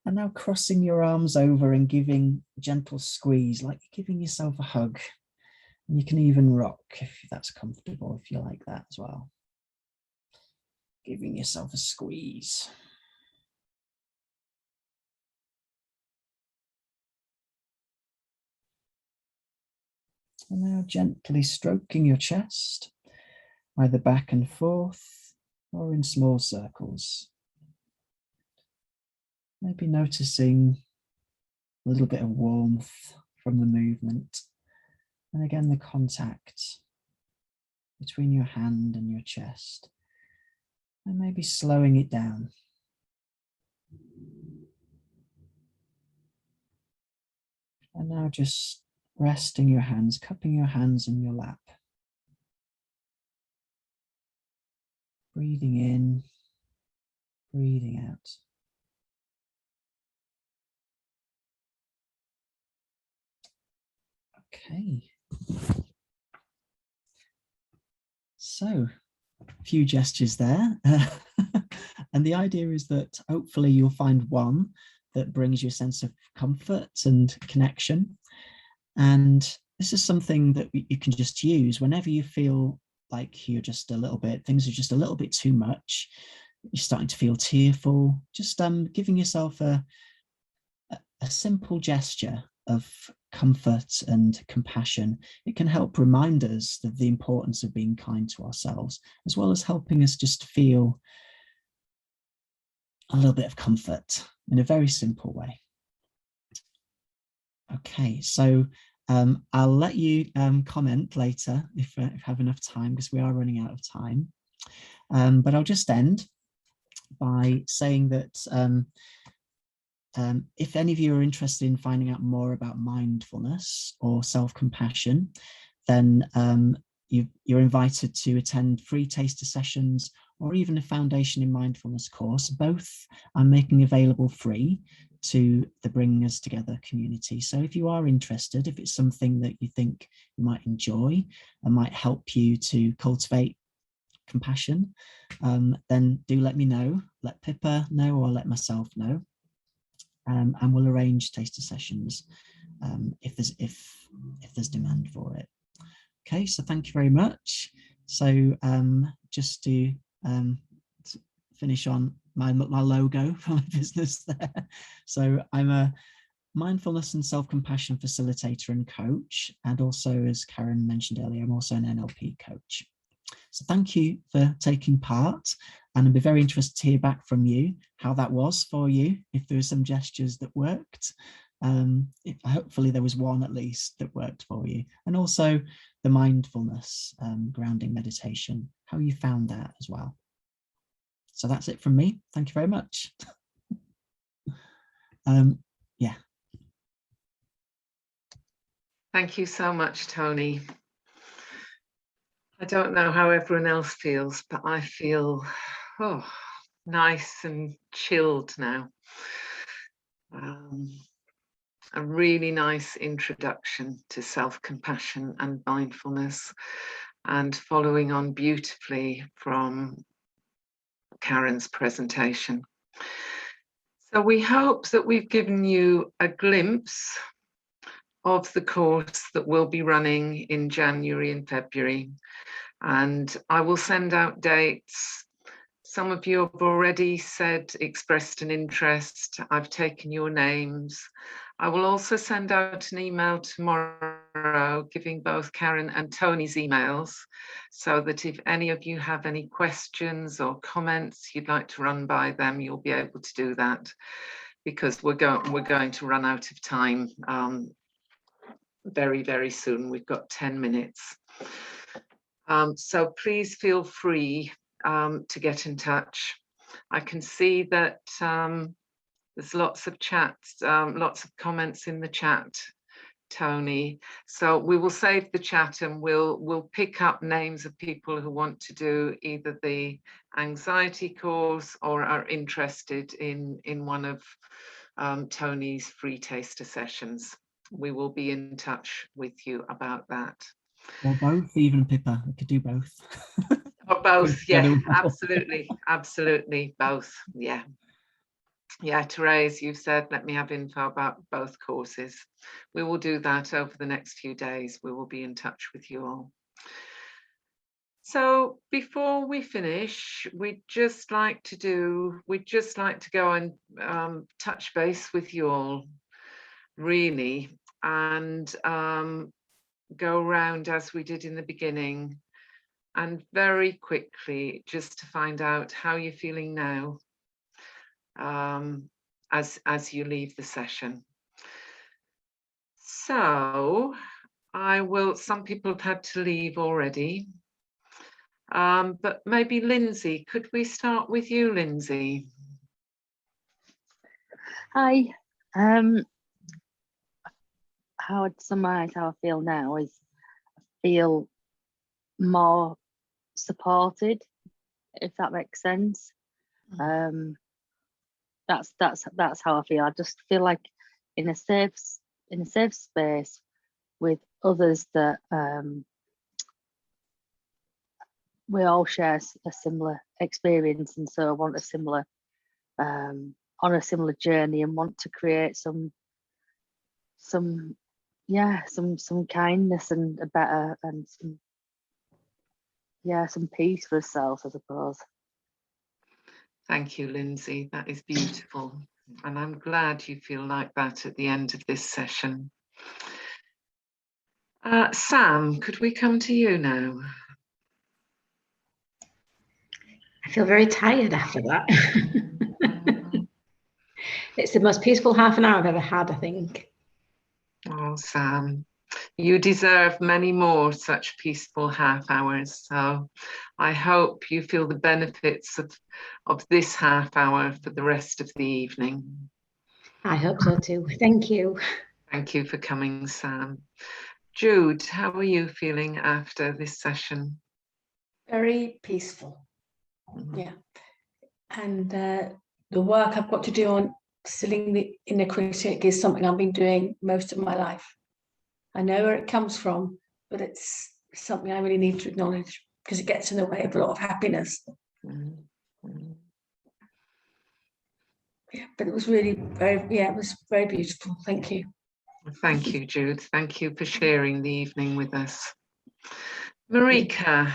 Speaker 4: And now crossing your arms over and giving a gentle squeeze, like you're giving yourself a hug. And you can even rock if that's comfortable, if you like that as well. Giving yourself a squeeze. And now gently stroking your chest, either back and forth or in small circles. Maybe noticing a little bit of warmth from the movement. And again, the contact between your hand and your chest. And maybe slowing it down. And now just resting your hands, cupping your hands in your lap. Breathing in, breathing out. Okay. So, a few gestures there. And the idea is that hopefully you'll find one that brings you a sense of comfort and connection. And this is something that you can just use whenever you feel like you're just a little bit, things are just a little bit too much. You're starting to feel tearful. Just giving yourself a simple gesture of comfort and compassion. It can help remind us of the importance of being kind to ourselves, as well as helping us just feel a little bit of comfort in a very simple way. Okay, so I'll let you comment later if I have enough time, because we are running out of time. But I'll just end by saying that if any of you are interested in finding out more about mindfulness or self-compassion, then you're invited to attend free taster sessions or even a Foundation in Mindfulness course. Both I'm making available free to the Bringing Us Together community. So if you are interested, if it's something that you think you might enjoy and might help you to cultivate compassion, then do let me know, let Pippa know, or let myself know, and we'll arrange taster sessions if there's demand for it. Okay, so thank you very much. So just to finish on my logo for my business there. So I'm a mindfulness and self-compassion facilitator and coach, and also, as Karen mentioned earlier, I'm also an NLP coach. So thank you for taking part, and I'd be very interested to hear back from you how that was for you, if there were some gestures that worked. Hopefully there was one at least that worked for you, and also the mindfulness grounding meditation, how you found that as well. So that's it from me. Thank you very much. Yeah.
Speaker 2: Thank you so much, Tony. I don't know how everyone else feels, but I feel nice and chilled now. A really nice introduction to self-compassion and mindfulness, and following on beautifully from Karen's presentation. So we hope that we've given you a glimpse of the course that we'll be running in January and February, and I will send out dates. Some of you have already expressed an interest. I've taken your names. I will also send out an email tomorrow giving both Karen and Tony's emails, so that if any of you have any questions or comments you'd like to run by them, you'll be able to do that, because we're going to run out of time very, very soon. We've got 10 minutes. So please feel free to get in touch. I can see that there's lots of chats, lots of comments in the chat, Tony. So we will save the chat, and we'll pick up names of people who want to do either the anxiety course or are interested in one of Tony's free taster sessions. We will be in touch with you about that.
Speaker 4: Or both, even, Pippa. I could do both.
Speaker 2: Or both, yeah, absolutely, absolutely, both, yeah. Yeah, Therese, you've said, let me have info about both courses. We will do that over the next few days. We will be in touch with you all. So before we finish, we'd just like to go and touch base with you all, really, and go around as we did in the beginning, and very quickly just to find out how you're feeling now as you leave the session. So some people have had to leave already, but maybe Lindsay, could we start with you, Lindsay?
Speaker 6: Hi. How I'd summarize how I feel now is I feel more supported, if that makes sense. That's how I feel. I just feel like in a safe space with others that we all share a similar experience, and so I want a similar on a similar journey, and want to create some kindness and a better, and some peace for ourselves, I suppose.
Speaker 2: Thank you, Lindsay. That is beautiful. And I'm glad you feel like that at the end of this session. Sam, could we come to you now?
Speaker 7: I feel very tired after that. It's the most peaceful half an hour I've ever had, I think.
Speaker 2: Oh, Sam. You deserve many more such peaceful half hours. So I hope you feel the benefits of this half hour for the rest of the evening.
Speaker 7: I hope so too. Thank you.
Speaker 2: Thank you for coming, Sam. Jude, how are you feeling after this session?
Speaker 8: Very peaceful.
Speaker 2: Mhm.
Speaker 8: Yeah. And the work I've got to do on stilling the inner critic is something I've been doing most of my life. I know where it comes from, but it's something I really need to acknowledge because it gets in the way of a lot of happiness.
Speaker 2: Mhm. Mhm.
Speaker 8: Yeah, but it was really it was very beautiful. Thank you.
Speaker 2: Thank you, Jude. Thank you for sharing the evening with us. Marika,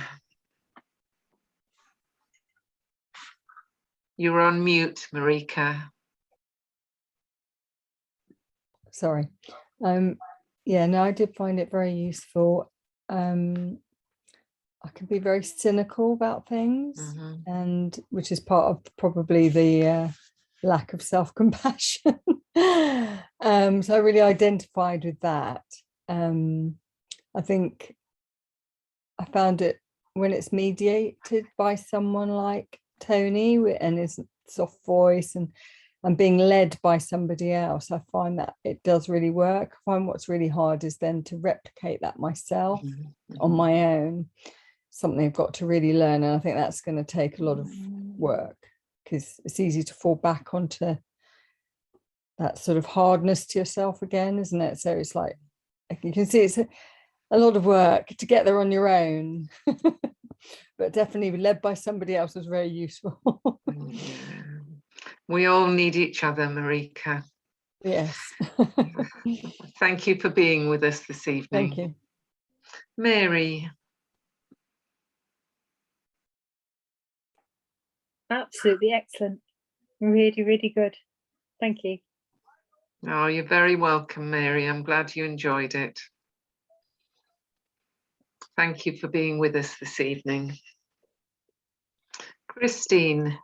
Speaker 2: you're on mute, Marika.
Speaker 9: Sorry. Yeah, no, I did find it very useful. I can be very cynical about things,
Speaker 2: Mhm.
Speaker 9: and which is part of probably the lack of self-compassion. So I really identified with that. I think I found it when it's mediated by someone like Tony and his soft voice and being led by somebody else, I find that it does really work. I find what's really hard is then to replicate that myself
Speaker 2: Mhm.
Speaker 9: on my own, something I've got to really learn. And I think that's going to take a lot of work because it's easy to fall back onto that sort of hardness to yourself again, isn't it? So it's like, you can see it's a lot of work to get there on your own, but definitely led by somebody else was very useful.
Speaker 2: Yeah. We all need each other, Marika.
Speaker 9: Yes.
Speaker 2: Thank you for being with us this evening.
Speaker 9: Thank you.
Speaker 2: Mary.
Speaker 3: Absolutely excellent. Really, really good. Thank you.
Speaker 2: Oh, you're very welcome, Mary. I'm glad you enjoyed it. Thank you for being with us this evening. Christine.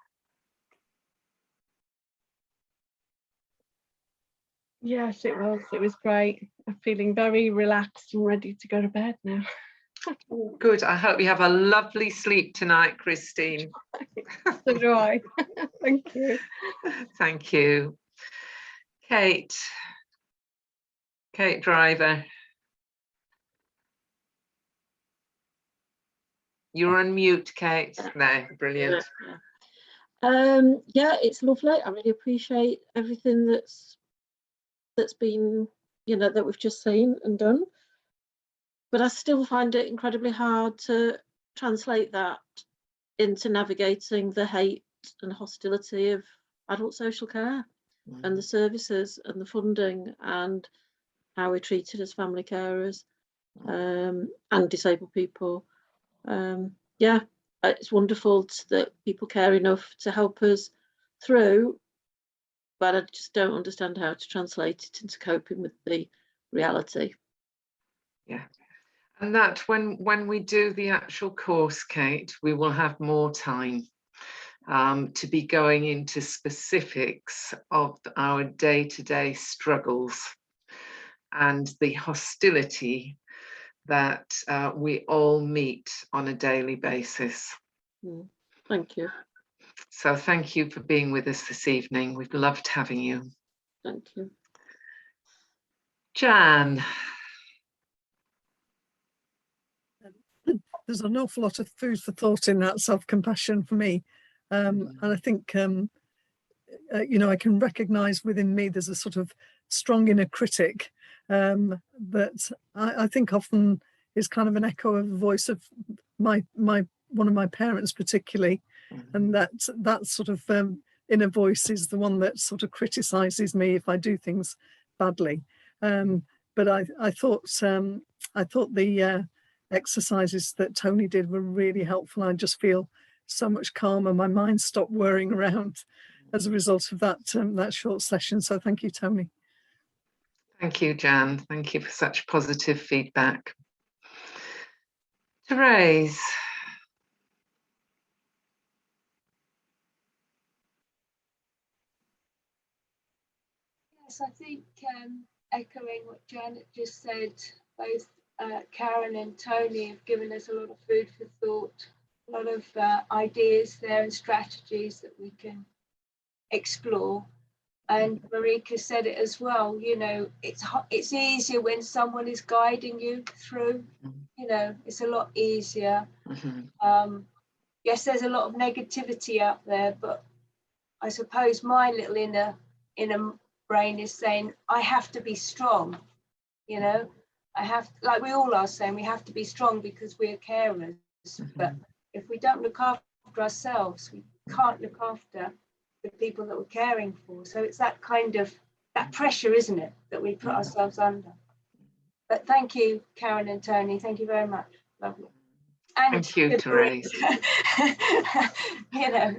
Speaker 10: Yes, it was. It was great. I'm feeling very relaxed and ready to go to bed now.
Speaker 2: Good. I hope you have a lovely sleep tonight, Christine.
Speaker 10: So do I. Thank you.
Speaker 2: Thank you. Kate. Kate Driver. You're on mute, Kate. No, brilliant.
Speaker 10: Yeah, it's lovely. I really appreciate everything that's been, that we've just seen and done. But I still find it incredibly hard to translate that into navigating the hate and hostility of adult social care and the services and the funding and how we're treated as family carers and disabled people. Yeah, it's wonderful that people care enough to help us through, but I just don't understand how to translate it into coping with the reality.
Speaker 2: Yeah. And that when we do the actual course, Kate, we will have more time to be going into specifics of our day-to-day struggles and the hostility that we all meet on a daily basis.
Speaker 10: Thank you.
Speaker 2: So thank you for being with us this evening. We've loved having you.
Speaker 10: Thank you.
Speaker 2: Jan.
Speaker 11: There's an awful lot of food for thought in that self-compassion for me. And I think, I can recognize within me there's a sort of strong inner critic that I think often is kind of an echo of the voice of one of my parents particularly. And that sort of inner voice is the one that sort of criticizes me if I do things badly. But I thought the exercises that Tony did were really helpful. I just feel so much calmer. My mind stopped whirring around as a result of that short session. So thank you, Tony.
Speaker 2: Thank you, Jan. Thank you for such positive feedback. Therese.
Speaker 12: Yes, I think echoing what Janet just said, both Karen and Tony have given us a lot of food for thought, a lot of ideas there and strategies that we can explore. And Marika said it as well, you know, it's easier when someone is guiding you through, you know, it's a lot easier. Yes, there's a lot of negativity out there, but I suppose my little inner brain is saying, I have to be strong, you know, I have, like we all are saying, we have to be strong because we're carers. But if we don't look after ourselves, we can't look after the people that we're caring for. So it's that kind of, that pressure, isn't it, that we put ourselves under. But thank you, Karen and Tony. Thank you very much. Lovely. And
Speaker 2: thank you, Therese.
Speaker 12: You know,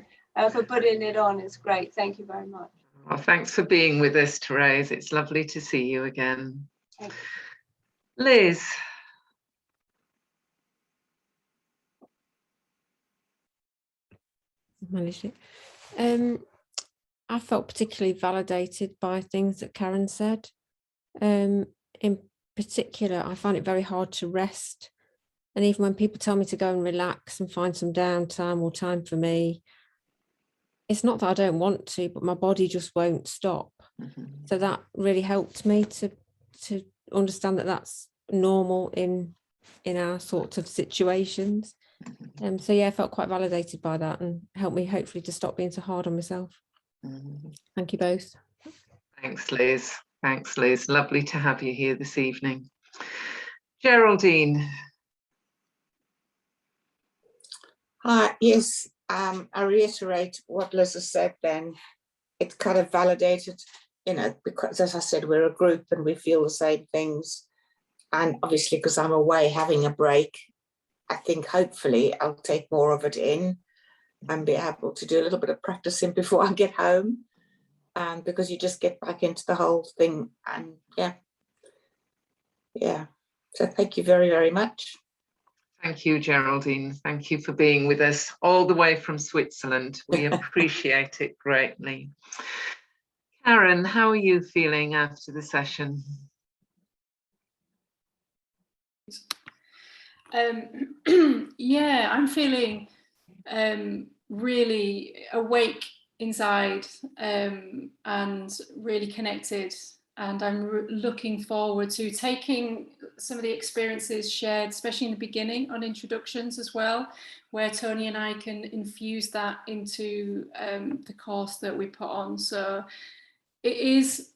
Speaker 12: for putting it on. It's great. Thank you very much.
Speaker 2: Well, thanks for being with us, Therese. It's lovely to see you again.
Speaker 12: Thank you.
Speaker 2: Liz.
Speaker 13: Managed it. I felt particularly validated by things that Karen said. In particular, I find it very hard to rest. And even when people tell me to go and relax and find some downtime or time for me, it's not that I don't want to, but my body just won't stop. So that really helped me to understand that that's normal in our sorts of situations. So yeah, I felt quite validated by that and helped me hopefully to stop being so hard on myself. Thank you both.
Speaker 2: Thanks, Liz. Thanks, Liz. Lovely to have you here this evening. Geraldine.
Speaker 14: Hi, yes, I reiterate what Liz has said then. It kind of validated, you know, because as I said, we're a group and we feel the same things. And obviously, because I'm away having a break, I think hopefully I'll take more of it in and be able to do a little bit of practicing before I get home, because you just get back into the whole thing. And yeah. So thank you very, very much.
Speaker 2: Thank you, Geraldine. Thank you for being with us all the way from Switzerland. We appreciate it greatly. Karen, how are you feeling after the session?
Speaker 1: Yeah, I'm feeling really awake inside and really connected, and I'm looking forward to taking some of the experiences shared, especially in the beginning on introductions as well, where Tony and I can infuse that into the course that we put on. So it is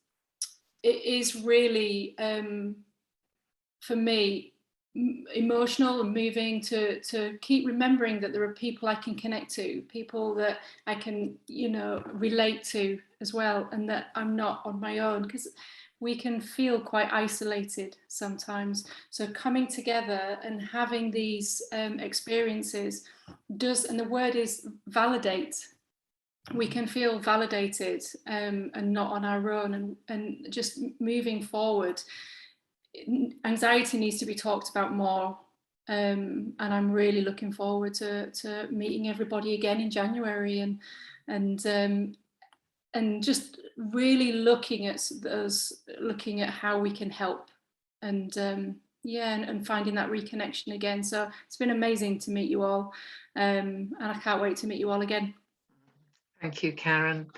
Speaker 1: really for me emotional and moving to keep remembering that there are people I can connect to, people that I can, you know, relate to as well, and that I'm not on my own, because we can feel quite isolated sometimes. So coming together and having these experiences does, and the word is validate. We can feel validated and not on our own, and just moving forward. Anxiety needs to be talked about more, and I'm really looking forward to meeting everybody again in January, and just really looking at how we can help, and and finding that reconnection again. So it's been amazing to meet you all, and I can't wait to meet you all again.
Speaker 2: Thank you, Karen.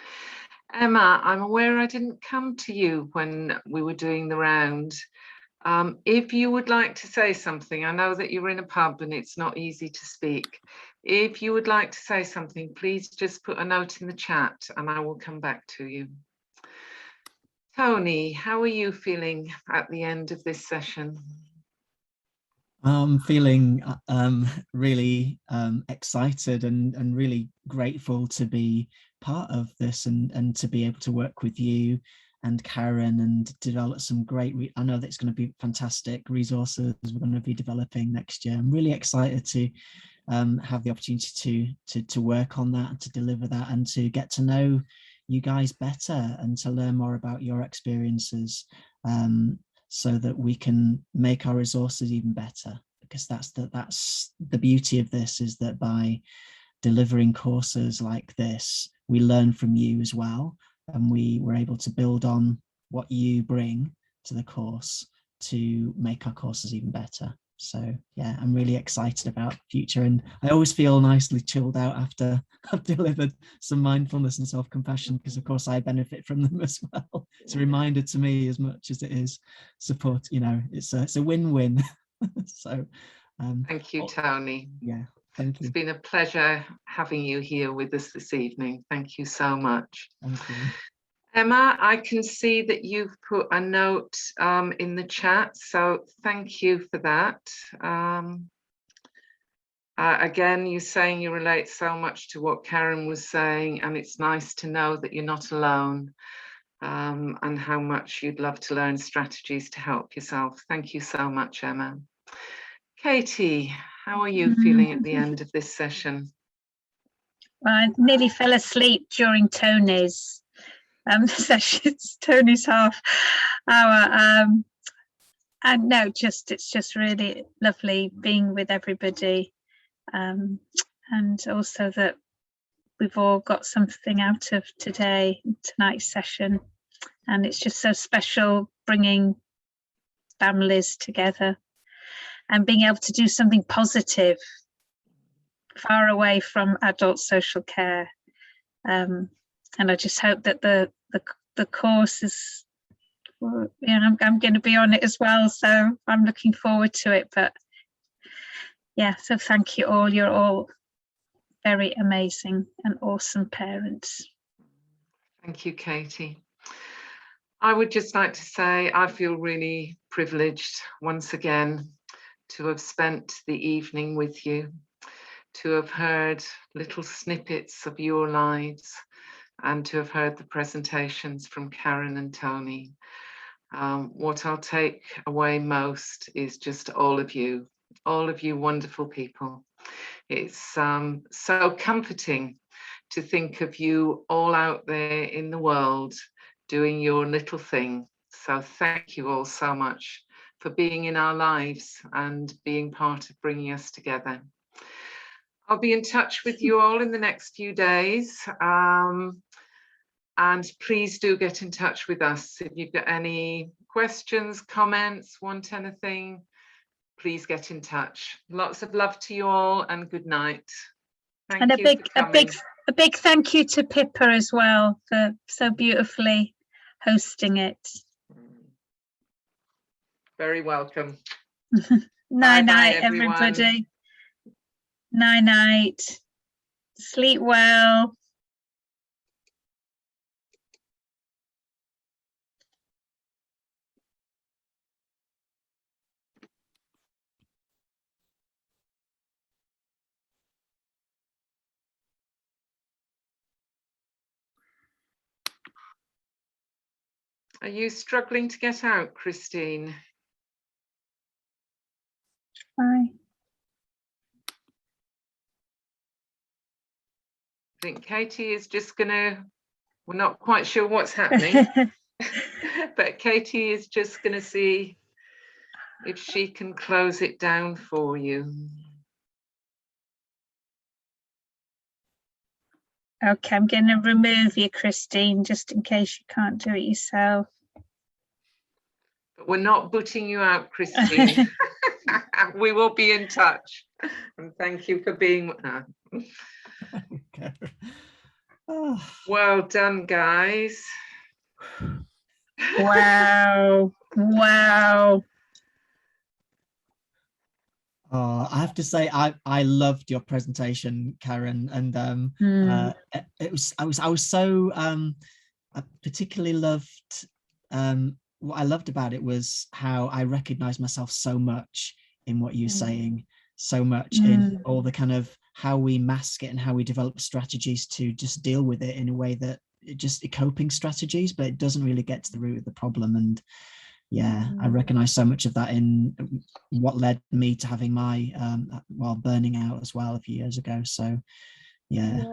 Speaker 2: Emma, I'm aware I didn't come to you when we were doing the round. If you would like to say something, I know that you're in a pub and it's not easy to speak. If you would like to say something, please just put a note in the chat and I will come back to you. Tony, how are you feeling at the end of this session?
Speaker 4: I'm feeling really excited and really grateful to be part of this and to be able to work with you and Karen and develop some great, I know that's going to be fantastic resources we're going to be developing next year. I'm really excited to have the opportunity to work on that and to deliver that and to get to know you guys better and to learn more about your experiences, so that we can make our resources even better, because that's the beauty of this, is that by delivering courses like this, we learn from you as well, and we were able to build on what you bring to the course to make our courses even better. So yeah, I'm really excited about the future, and I always feel nicely chilled out after I've delivered some mindfulness and self-compassion, because of course I benefit from them as well. It's a reminder to me as much as it is support, you know, it's a win-win. So
Speaker 2: thank you, Tony.
Speaker 4: Yeah, thank you.
Speaker 2: It's been a pleasure having you here with us this evening. Thank you so much.
Speaker 4: Thank you.
Speaker 2: Emma, I can see that you've put a note in the chat, so thank you for that. Again, you're saying you relate so much to what Karen was saying, and it's nice to know that you're not alone, and how much you'd love to learn strategies to help yourself. Thank you so much, Emma. Katie, how are you feeling at the end of this session?
Speaker 15: I nearly fell asleep during Tony's sessions, Tony's half hour. And no, it's just really lovely being with everybody. And also that we've all got something out of tonight's session. And it's just so special bringing families together and being able to do something positive far away from adult social care. And I just hope that the course is, you know, I'm going to be on it as well, so I'm looking forward to it. But yeah, so thank you all. You're all very amazing and awesome parents.
Speaker 2: Thank you, Katie. I would just like to say I feel really privileged once again to have spent the evening with you, to have heard little snippets of your lives, and to have heard the presentations from Karen and Tony. What I'll take away most is just all of you wonderful people. It's so comforting to think of you all out there in the world doing your little thing. So thank you all so much for being in our lives and being part of bringing us together. I'll be in touch with you all in the next few days. And please do get in touch with us. If you've got any questions, comments, want anything, please get in touch. Lots of love to you all, and good night. Thank
Speaker 15: and
Speaker 2: you
Speaker 15: a big thank you to Pippa as well for so beautifully hosting it.
Speaker 2: Very welcome.
Speaker 15: Night night,
Speaker 2: everyone.
Speaker 15: everybody. Night night. Sleep well.
Speaker 2: Are you struggling to get out, Christine?
Speaker 15: Bye.
Speaker 2: I think Katie is just gonna, we're not quite sure what's happening, but Katie is just gonna see if she can close it down for you.
Speaker 15: Okay, I'm going to remove you, Christine, just in case you can't do it yourself.
Speaker 2: But we're not booting you out, Christine. We will be in touch. And thank you for being.
Speaker 4: Okay. Oh.
Speaker 2: Well done, guys.
Speaker 15: Wow. Wow.
Speaker 4: Oh, I have to say, I loved your presentation, Karen, and I was so I particularly loved what I loved about it was how I recognized myself so much in what you're saying, so much in all the kind of how we mask it and how we develop strategies to just deal with it in a way that just coping strategies, but it doesn't really get to the root of the problem. And yeah, I recognize so much of that in what led me to having my burning out as well a few years ago. So yeah.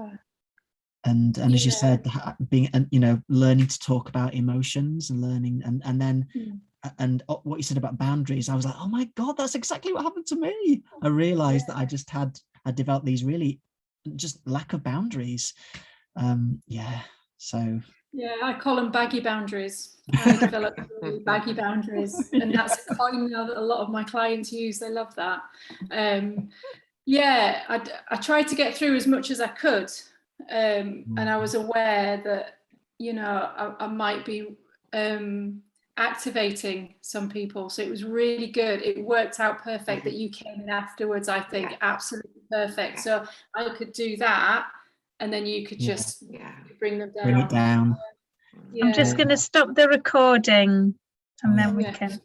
Speaker 4: And as you said, being, you know, learning to talk about emotions and learning and then and what you said about boundaries, I was like, oh my God, that's exactly what happened to me. I realized that I just had developed these really just lack of boundaries. Yeah, so
Speaker 1: Yeah, I call them baggy boundaries. I developed really baggy boundaries, and that's a coin now that a lot of my clients use. They love that. Yeah, I tried to get through as much as I could, and I was aware that, you know, I might be activating some people. So it was really good. It worked out perfect that you came in afterwards. I think absolutely perfect. So I could do that, and then you could just bring them down.
Speaker 4: Bring it down.
Speaker 15: I'm just going to stop the recording and then we
Speaker 1: Yeah.
Speaker 15: can.